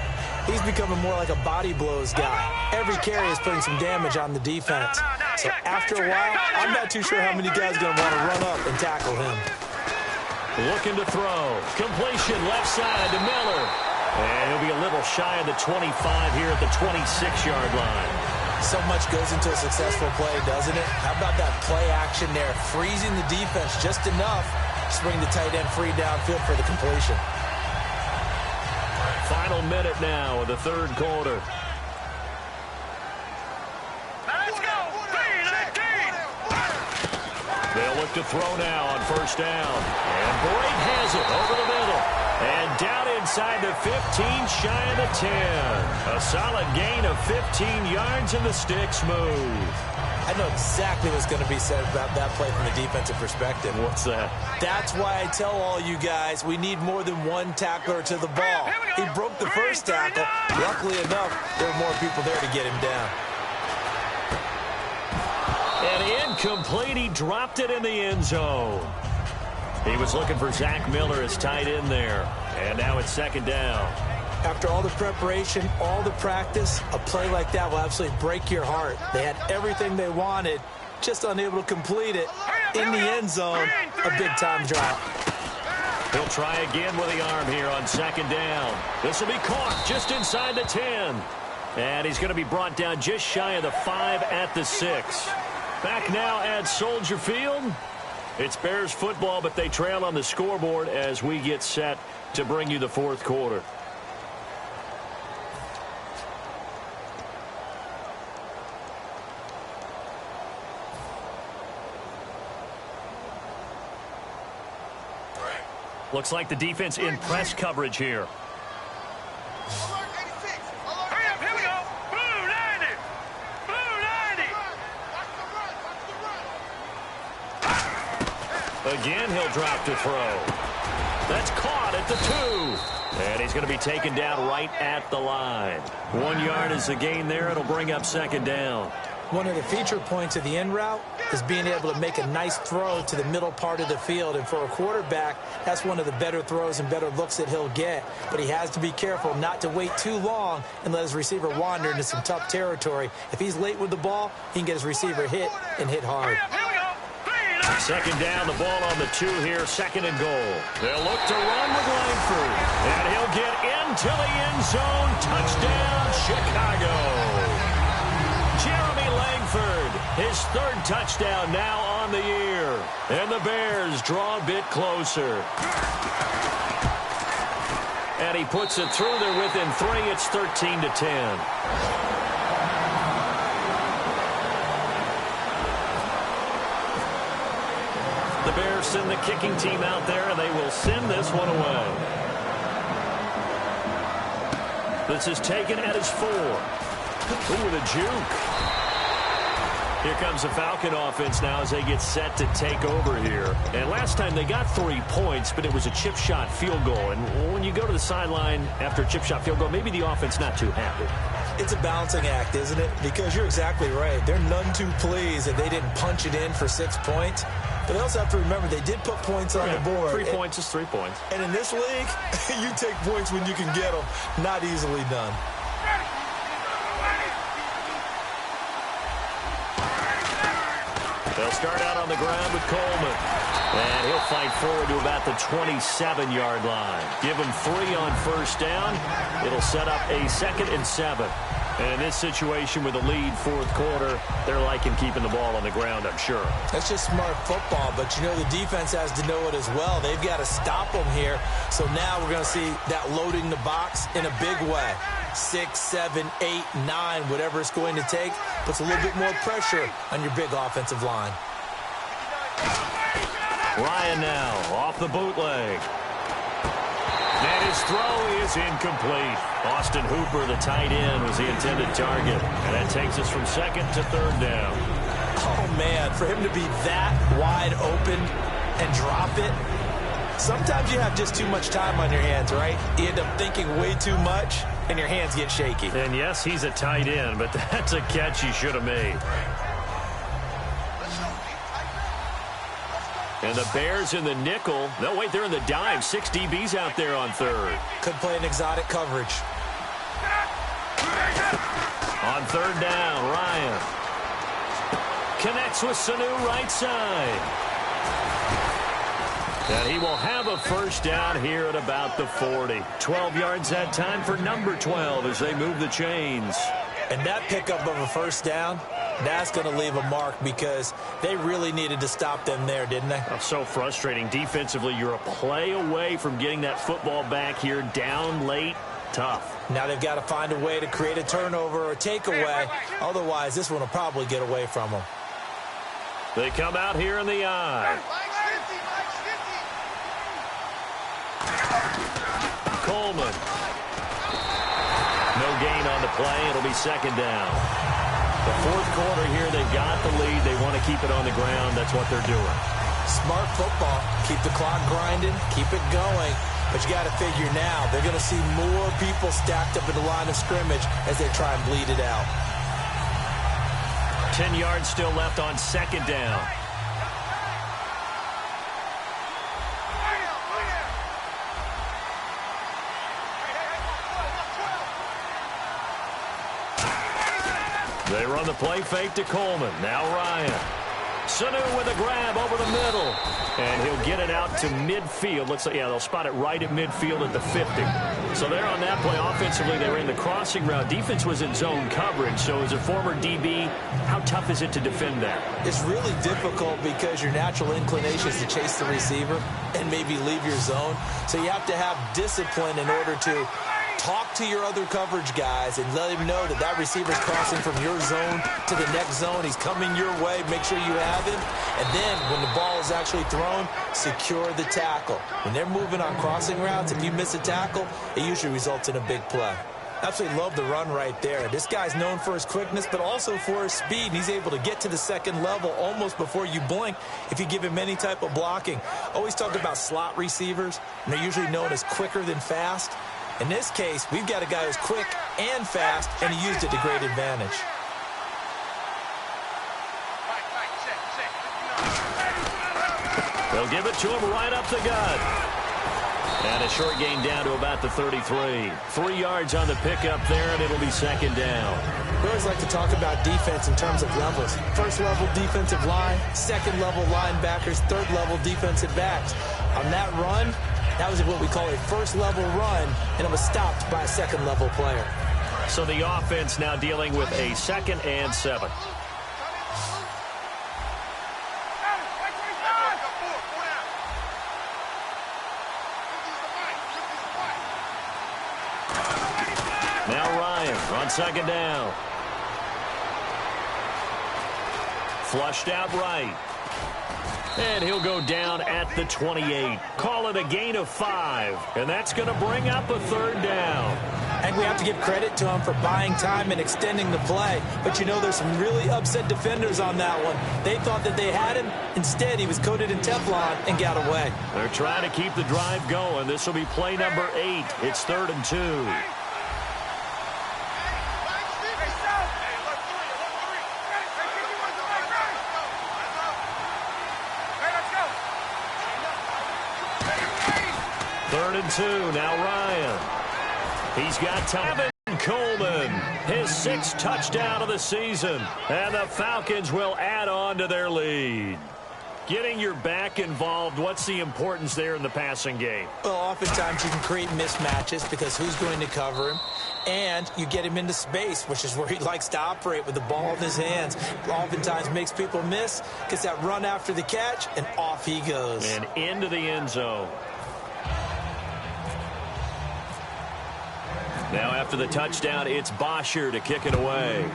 Speaker 3: he's becoming more like a body blows guy. Every carry is putting some damage on the defense. So after a while, I'm not too sure how many guys are going to want to run up and tackle him.
Speaker 2: Looking to throw. Completion left side to Miller. And he'll be a little shy of the 25 here at the 26-yard line.
Speaker 3: So much goes into a successful play, doesn't it? How about that play action there? Freezing the defense just enough to bring the tight end free downfield for the completion.
Speaker 2: Final minute now of the 3rd quarter.
Speaker 4: Let's go. 3-19.
Speaker 2: They'll look to throw now on first down. And Boyd has it over the middle. And down inside the 15, shy of the 10. A solid gain of 15 yards, and the sticks move.
Speaker 3: I know exactly what's going to be said about that play from a defensive perspective.
Speaker 2: What's that?
Speaker 3: That's why I tell all you guys we need more than one tackler to the ball. He broke the first tackle. Luckily enough, there were more people there to get him down.
Speaker 2: And incomplete. He dropped it in the end zone. He was looking for Zach Miller as tight end there. And now it's 2nd down.
Speaker 3: After all the preparation, all the practice, a play like that will absolutely break your heart. They had everything they wanted, just unable to complete it. In the end zone, a big-time drop.
Speaker 2: He'll try again with the arm here on 2nd down. This will be caught just inside the 10. And he's going to be brought down just shy of the 5 at the 6. Back now at Soldier Field. It's Bears football, but they trail on the scoreboard as we get set to bring you the 4th quarter. Looks like the defense in press coverage here.
Speaker 4: Hurry up, here we go. Blue 90. Blue 90.
Speaker 2: Again, he'll drop to throw. That's caught at the 2. And he's going to be taken down right at the line. 1 yard is the gain there. It'll bring up 2nd down.
Speaker 3: One of the feature points of the in route is being able to make a nice throw to the middle part of the field. And for a quarterback, that's one of the better throws and better looks that he'll get. But he has to be careful not to wait too long and let his receiver wander into some tough territory. If he's late with the ball, he can get his receiver hit and hit hard.
Speaker 2: 2nd down, the ball on the 2 here, 2nd and goal. They'll look to run with Langford. And he'll get into the end zone. Touchdown, Chicago. Jeremy Langford, his 3rd touchdown now on the year. And the Bears draw a bit closer. And he puts it through there within 3. It's 13-10. the Bears send the kicking team out there, and they will send this one away. This is taken at his 4. Ooh, with a juke. Here comes the Falcon offense now as they get set to take over here. And last time they got 3 points, but it was a chip shot field goal. And when you go to the sideline after a chip shot field goal, maybe the offense not too happy.
Speaker 3: It's a balancing act, isn't it? Because you're exactly right. They're none too pleased that they didn't punch it in for 6 points. But they also have to remember they did put points on the board.
Speaker 2: 3 points is 3 points.
Speaker 3: And in this league, you take points when you can get them. Not easily done.
Speaker 2: They'll start out on the ground with Coleman. And he'll fight forward to about the 27-yard line. Give him 3 on first down. It'll set up a 2nd and 7. And in this situation with a lead 4th quarter, they're liking keeping the ball on the ground, I'm sure.
Speaker 3: That's just smart football, but you know the defense has to know it as well. They've got to stop them here. So now we're going to see that loading the box in a big way. 6, 7, 8, 9, whatever it's going to take, puts a little bit more pressure on your big offensive line.
Speaker 2: Ryan now off the bootleg. And his throw is incomplete. Austin Hooper, the tight end, was the intended target. And that takes us from 2nd to 3rd down.
Speaker 3: Oh, man, for him to be that wide open and drop it, sometimes you have just too much time on your hands, right? You end up thinking way too much, and your hands get shaky.
Speaker 2: And yes, he's a tight end, but that's a catch he should have made. And the Bears in the nickel. No, wait, they're in the dime. 6 DBs out there on 3rd.
Speaker 3: Could play an exotic coverage.
Speaker 2: On 3rd down, Ryan connects with Sanu right side. And he will have a first down here at about the 40. 12 yards that time for number 12 as they move the chains.
Speaker 3: And that pickup of a first down, that's going to leave a mark because they really needed to stop them there, didn't they?
Speaker 2: Oh, so frustrating. Defensively, you're a play away from getting that football back here down late. Tough.
Speaker 3: Now they've got to find a way to create a turnover or a takeaway. Otherwise, this one will probably get away from them.
Speaker 2: They come out here in the eye. Coleman. No gain on the play. It'll be 2nd down. The 4th quarter here, they've got the lead. They want to keep it on the ground. That's what they're doing.
Speaker 3: Smart football. Keep the clock grinding. Keep it going. But you got to figure now, they're going to see more people stacked up at the line of scrimmage as they try and bleed it out.
Speaker 2: 10 yards still left on 2nd down. They run the play fake to Coleman. Now Ryan. Sanu with a grab over the middle. And he'll get it out to midfield. Looks like, yeah, they'll spot it right at midfield at the 50. So there on that play, offensively, they were in the crossing route. Defense was in zone coverage. So as a former DB, how tough is it to defend that?
Speaker 3: It's really difficult because your natural inclination is to chase the receiver and maybe leave your zone. So you have to have discipline in order to talk to your other coverage guys and let him know that that receiver's crossing from your zone to the next zone. He's coming your way. Make sure you have him. And then when the ball is actually thrown, secure the tackle. When they're moving on crossing routes, if you miss a tackle, it usually results in a big play. Absolutely love the run right there. This guy's known for his quickness, but also for his speed. And he's able to get to the 2nd level almost before you blink if you give him any type of blocking. Always talk about slot receivers, and they're usually known as quicker than fast. In this case, we've got a guy who's quick and fast, and he used it to great advantage.
Speaker 2: They'll give it to him right up the gut. And a short gain down to about the 33. 3 yards on the pickup there, and it'll be 2nd down.
Speaker 3: We always like to talk about defense in terms of levels. 1st level defensive line, 2nd level linebackers, 3rd level defensive backs. On that run, that was what we call a 1st level run, and it was stopped by a 2nd level player.
Speaker 2: So the offense now dealing with a 2nd and 7. Now Ryan on 2nd down. Flushed out right. And he'll go down at the 28. Call it a gain of 5. And that's going to bring up a third down.
Speaker 3: And we have to give credit to him for buying time and extending the play. But you know, there's some really upset defenders on that one. They thought that they had him. Instead, he was coated in Teflon and got away.
Speaker 2: They're trying to keep the drive going. This will be play number 8. It's 3rd and 2. Third and 2. Now Ryan. He's got Tevin Coleman, his 6th touchdown of the season. And the Falcons will add on to their lead. Getting your back involved, what's the importance there in the passing game?
Speaker 3: Well, oftentimes you can create mismatches because who's going to cover him? And you get him into space, which is where he likes to operate with the ball in his hands. Oftentimes makes people miss, gets that run after the catch, and off he goes.
Speaker 2: And into the end zone. Now after the touchdown, it's Bosher to kick it away.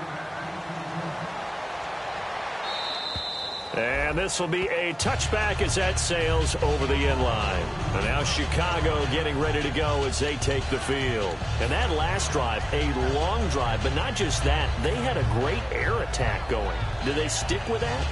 Speaker 2: And this will be a touchback as that sails over the end line. And now Chicago getting ready to go as they take the field. And that last drive, a long drive, but not just that. They had a great air attack going. Do they stick with that?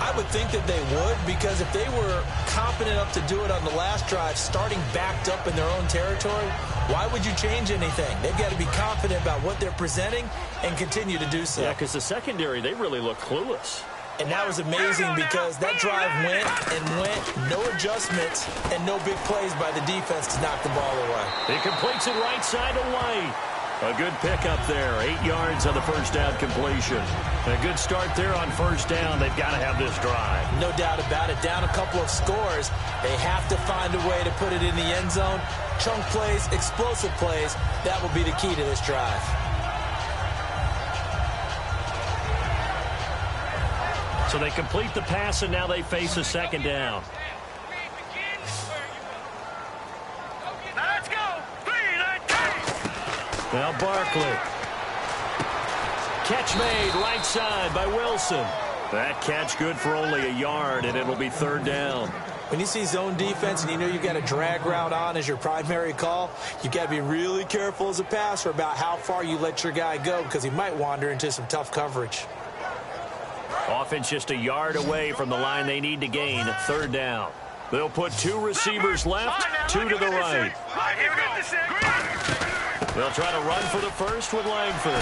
Speaker 3: I would think that they would, because if they were confident enough to do it on the last drive, starting backed up in their own territory, why would you change anything? They've got to be confident about what they're presenting and continue to do so.
Speaker 2: Yeah, because the secondary, they really look clueless.
Speaker 3: And that was amazing because that drive went and went, no adjustments, and no big plays by the defense to knock the ball away.
Speaker 2: He completes it right side to White. A good pickup there, 8 yards on the first down completion. A good start there on first down. They've got to have this drive.
Speaker 3: No doubt about it. Down a couple of scores. They have to find a way to put it in the end zone. Chunk plays, explosive plays. That will be the key to this drive.
Speaker 2: So they complete the pass, and now they face a second down. Now Barkley. Catch made right side by Wilson. That catch good for only a yard, and it'll be third down.
Speaker 3: When you see zone defense and you know you've got a drag route on as your primary call, you've got to be really careful as a passer about how far you let your guy go, because he might wander into some tough coverage.
Speaker 2: Offense just a yard away from the line they need to gain. Third down. They'll put 2 receivers left, 2 to the right. They'll try to run for the first with Langford.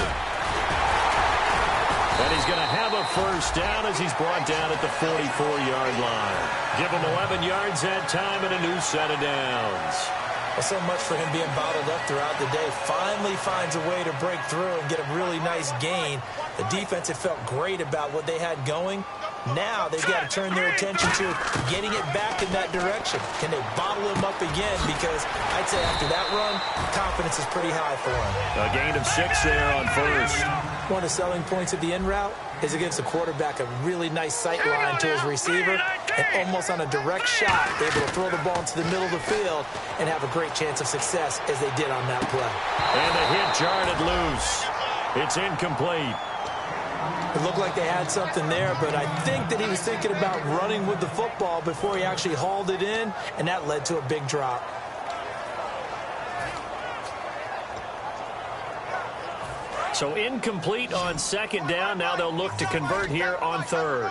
Speaker 2: And he's going to have a first down as he's brought down at the 44-yard line. Give him 11 yards that time and a new set of downs.
Speaker 3: Well, so much for him being bottled up throughout the day. Finally finds a way to break through and get a really nice gain. The defense had felt great about what they had going. Now they've got to turn their attention to getting it back in that direction. Can they bottle him up again? Because I'd say after that run, confidence is pretty high for him.
Speaker 2: A gain of 6 there on first.
Speaker 3: One of the selling points of the in route is it gives the quarterback a really nice sight line to his receiver, and almost on a direct shot, able to throw the ball into the middle of the field and have a great chance of success as they did on that play.
Speaker 2: And the hit jarred it loose. It's incomplete.
Speaker 3: It looked like they had something there, but I think that he was thinking about running with the football before he actually hauled it in, and that led to a big drop.
Speaker 2: So incomplete on second down. Now they'll look to convert here on third.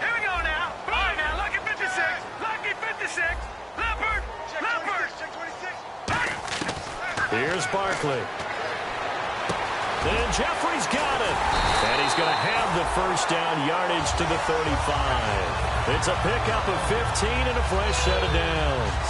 Speaker 4: Here we go now. All right, now, lucky 56. Lucky 56. Leopard. Leopard.
Speaker 2: Here's Barkley. And Jeffrey's got it. And he's going to have the first down, yardage to the 35. It's a pickup of 15 and a fresh set of downs.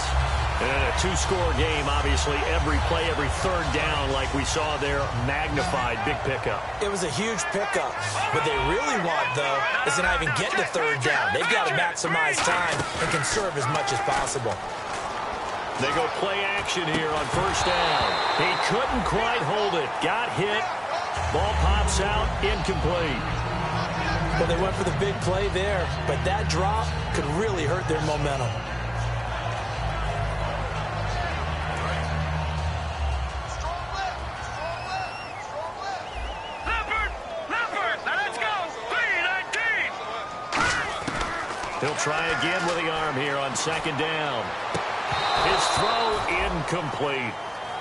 Speaker 2: And a 2-score game, obviously, every play, every third down, like we saw there, magnified, big pickup.
Speaker 3: It was a huge pickup. What they really want, though, is to not even get to third down. They've got to maximize time and conserve as much as possible.
Speaker 2: They go play action here on first down. He couldn't quite hold it. Got hit. Ball pops out, incomplete.
Speaker 3: Well, they went for the big play there, but that drop could really hurt their momentum.
Speaker 2: He'll try again with the arm here on second down. His throw incomplete.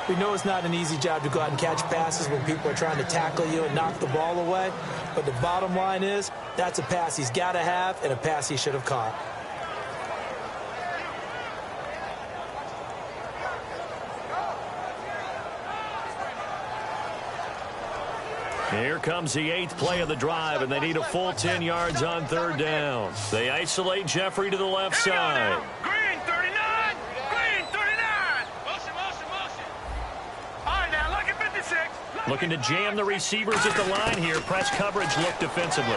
Speaker 3: We know it's not an easy job to go out and catch passes when people are trying to tackle you and knock the ball away. But the bottom line is, that's a pass he's got to have and a pass he should have caught.
Speaker 2: Here comes the 8th play of the drive, and they need a full 10 yards on third down. They isolate Jeffrey to the left side.
Speaker 4: Green 39! Green 39! Motion, motion, motion. All right, now, look at 56.
Speaker 2: Looking to jam the receivers at the line here. Press coverage look defensively.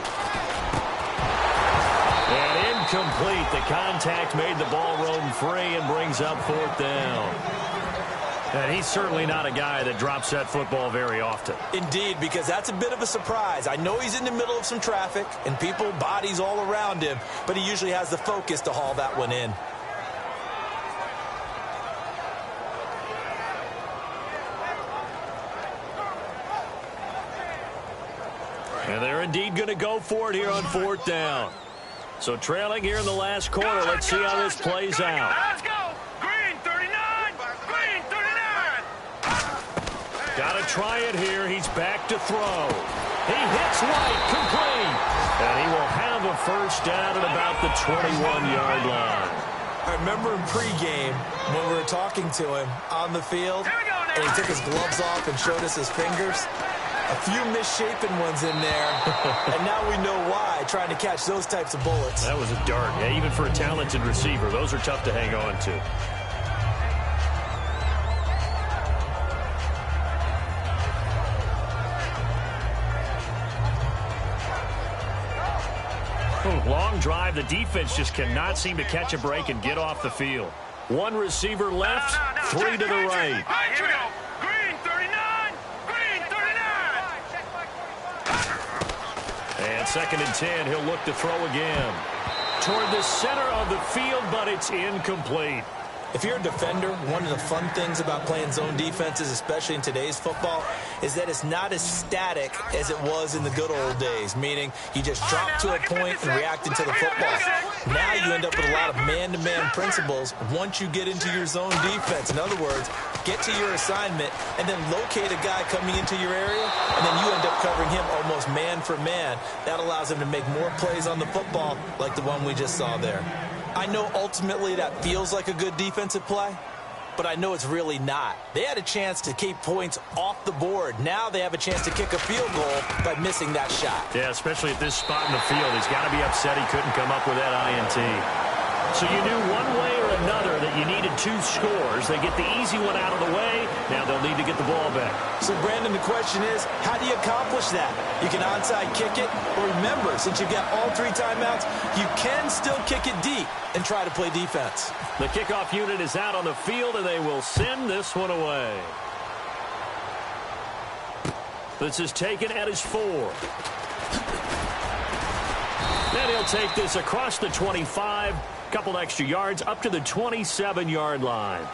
Speaker 2: And incomplete. The contact made the ball roam free and brings up fourth down. And he's certainly not a guy that drops that football very often.
Speaker 3: Indeed, because that's a bit of a surprise. I know he's in the middle of some traffic and people, bodies all around him, but he usually has the focus to haul that one in.
Speaker 2: And they're indeed going to go for it here on fourth down. So trailing here in the last quarter, let's see how this plays out.
Speaker 4: Let's go! Green 39! Green 39!
Speaker 2: Got to try it here. He's back to throw. He hits right, complete. And he will have a first down at about the 21-yard line.
Speaker 3: I remember in pregame when we were talking to him on the field, and he took his gloves off and showed us his fingers. A few misshapen ones in there, and now we know why, trying to catch those types of bullets.
Speaker 2: That was a dart. Yeah, even for a talented receiver, those are tough to hang on to. Long drive. The defense just cannot seem to catch a break and get off the field. One receiver left, three to the right.
Speaker 4: All right, here we go. Green 39! Green 39!
Speaker 2: And second and 10, he'll look to throw again. Toward the center of the field, but it's incomplete.
Speaker 3: If you're a defender, one of the fun things about playing zone defenses, especially in today's football, is that it's not as static as it was in the good old days, meaning you just drop to a point and react into the football. Now you end up with a lot of man-to-man principles once you get into your zone defense. In other words, get to your assignment and then locate a guy coming into your area, and then you end up covering him almost man for man. That allows him to make more plays on the football like the one we just saw there. I know ultimately that feels like a good defensive play, but I know it's really not. They had a chance to keep points off the board. Now they have a chance to kick a field goal by missing that shot.
Speaker 2: Yeah, especially at this spot in the field. He's got to be upset he couldn't come up with that INT. So you knew one way or another that you needed two scores. They get the easy one out of the way. Now they'll need to get the ball back.
Speaker 3: So, Brandon, the question is, how do you accomplish that? You can onside kick it, or remember, since you've got all three timeouts, you can still kick it deep and try to play defense.
Speaker 2: The kickoff unit is out on the field, and they will send this one away. This is taken at his 4. Then he'll take this across the 25. Couple extra yards up to the 27-yard line.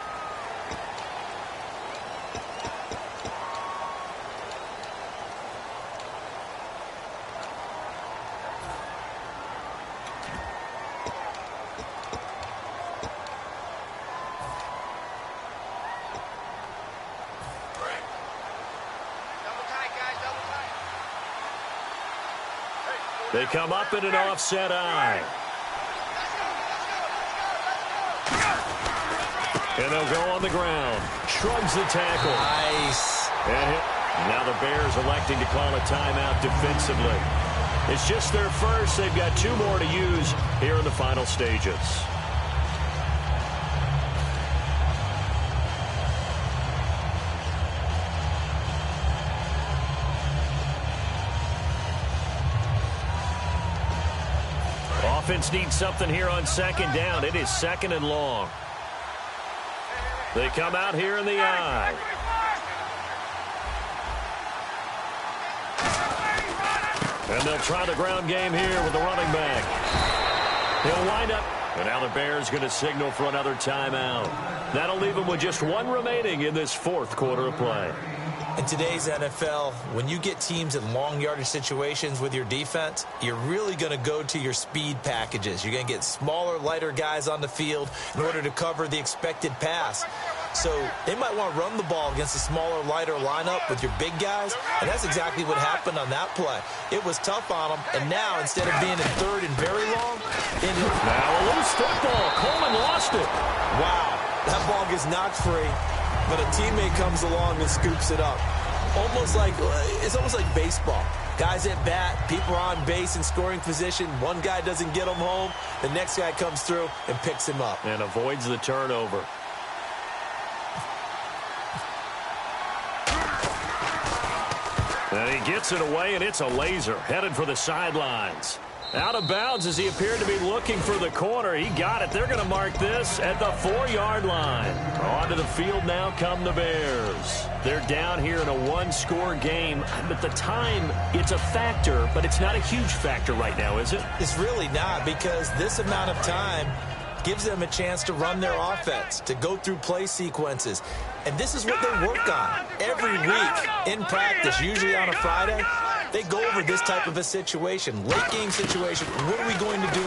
Speaker 2: They come up in an offset eye. And they'll go on the ground. Shrugs the tackle.
Speaker 3: Nice.
Speaker 2: And now the Bears electing to call a timeout defensively. It's just their first. They've got 2 more to use here in the final stages. Offense needs something here on second down. It is second and long. They come out here in the eye. And they'll try the ground game here with the running back. He'll wind up. And now the Bears going to signal for another timeout. That'll leave them with just 1 remaining in this 4th quarter of play.
Speaker 3: In today's NFL, when you get teams in long yardage situations with your defense, you're really going to go to your speed packages. You're going to get smaller, lighter guys on the field in order to cover the expected pass. So they might want to run the ball against a smaller, lighter lineup with your big guys, and that's exactly what happened on that play. It was tough on them, and now instead of being in third and very long,
Speaker 2: now a loose football. Coleman lost it.
Speaker 3: Wow, that ball gets knocked free, but a teammate comes along and scoops it up. It's almost like baseball. Guys at bat, people are on base in scoring position. One guy doesn't get him home. The next guy comes through and picks him up.
Speaker 2: And avoids the turnover. And he gets it away, and it's a laser. Headed for the sidelines. Out of bounds as he appeared to be looking for the corner. He got it. They're going to mark this at the 4-yard line. Onto the field now come the Bears. They're down here in a one-score game. At the time, it's a factor, but it's not a huge factor right now, is it?
Speaker 3: It's really not, because this amount of time gives them a chance to run their offense, to go through play sequences. And this is what they work on every week in practice, usually on a Friday. They go over this type of a situation, late game situation. What are we going to do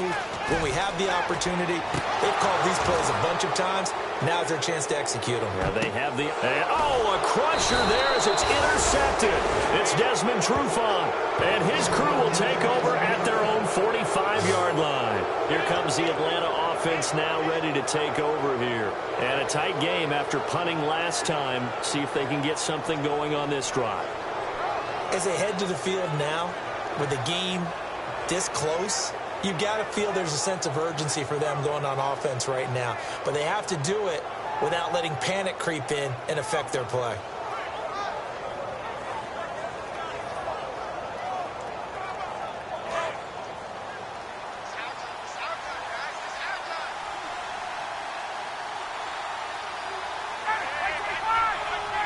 Speaker 3: when we have the opportunity? They've called these plays a bunch of times. Now's their chance to execute them.
Speaker 2: Yeah, they have the... a crusher there as it's intercepted. It's Desmond Trufant, and his crew will take over at their own 45-yard line. Here comes the Atlanta offense now ready to take over here. And a tight game after punting last time. See if they can get something going on this drive.
Speaker 3: As they head to the field now, with the game this close, you've got to feel there's a sense of urgency for them going on offense right now. But they have to do it without letting panic creep in and affect their play.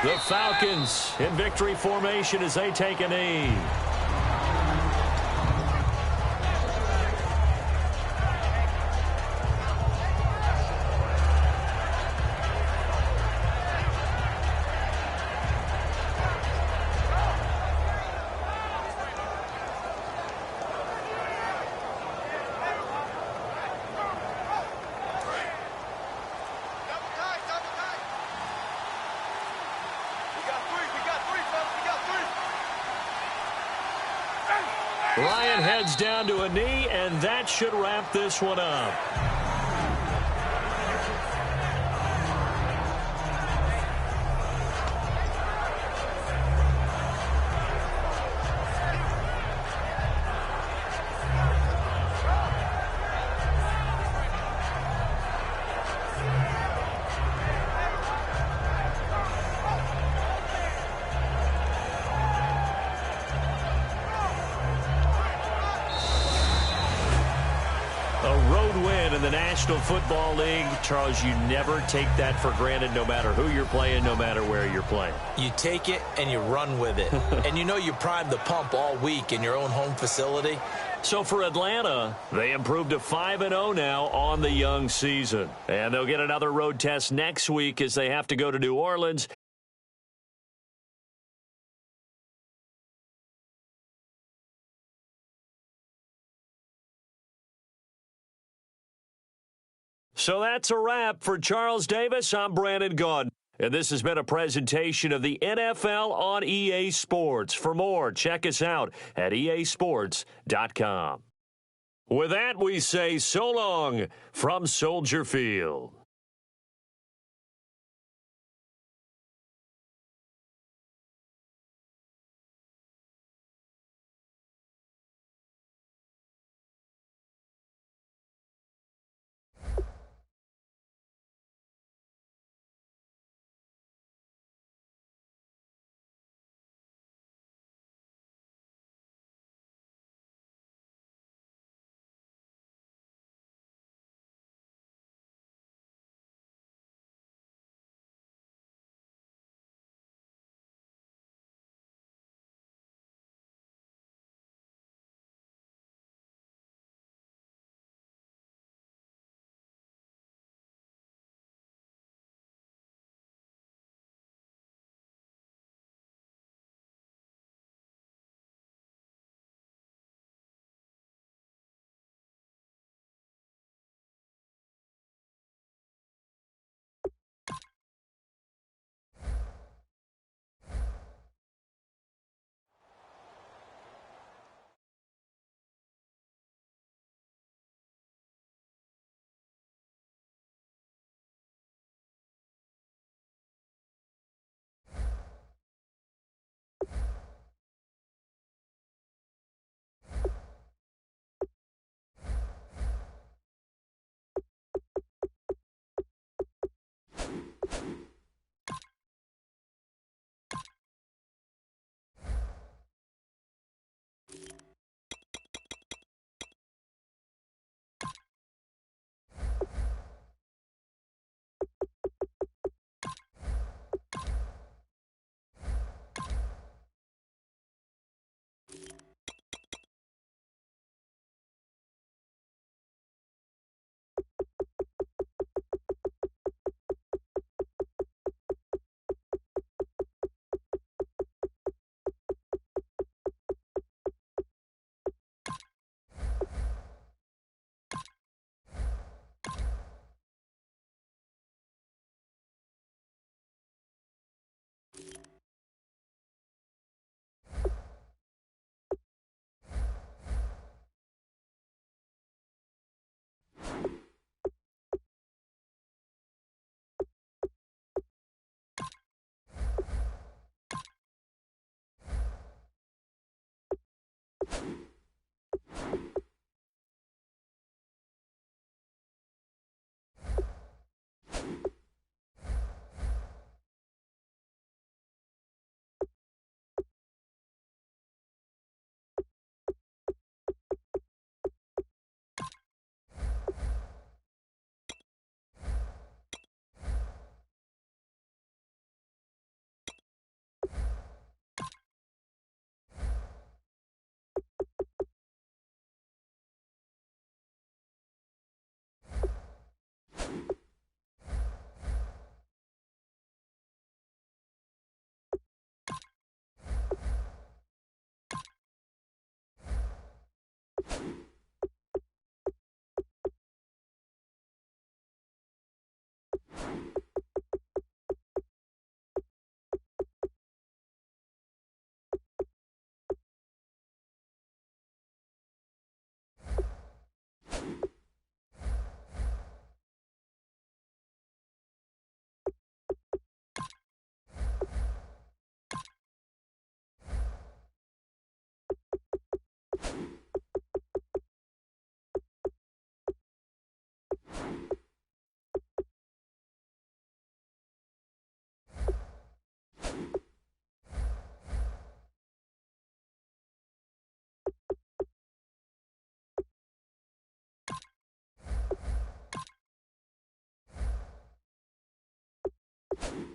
Speaker 2: The Falcons in victory formation as they take a knee. Ryan heads down to a knee, and that should wrap this one up. National Football League, Charles, you never take that for granted no matter who you're playing, no matter where you're playing.
Speaker 3: You take it and you run with it. And you know you primed the pump all week in your own home facility.
Speaker 2: So for Atlanta, they improved to 5-0 now on the young season. And they'll get another road test next week as they have to go to New Orleans. So that's a wrap. For Charles Davis, I'm Brandon Gaudin. And this has been a presentation of the NFL on EA Sports. For more, check us out at easports.com. With that, we say so long from Soldier Field.
Speaker 1: it.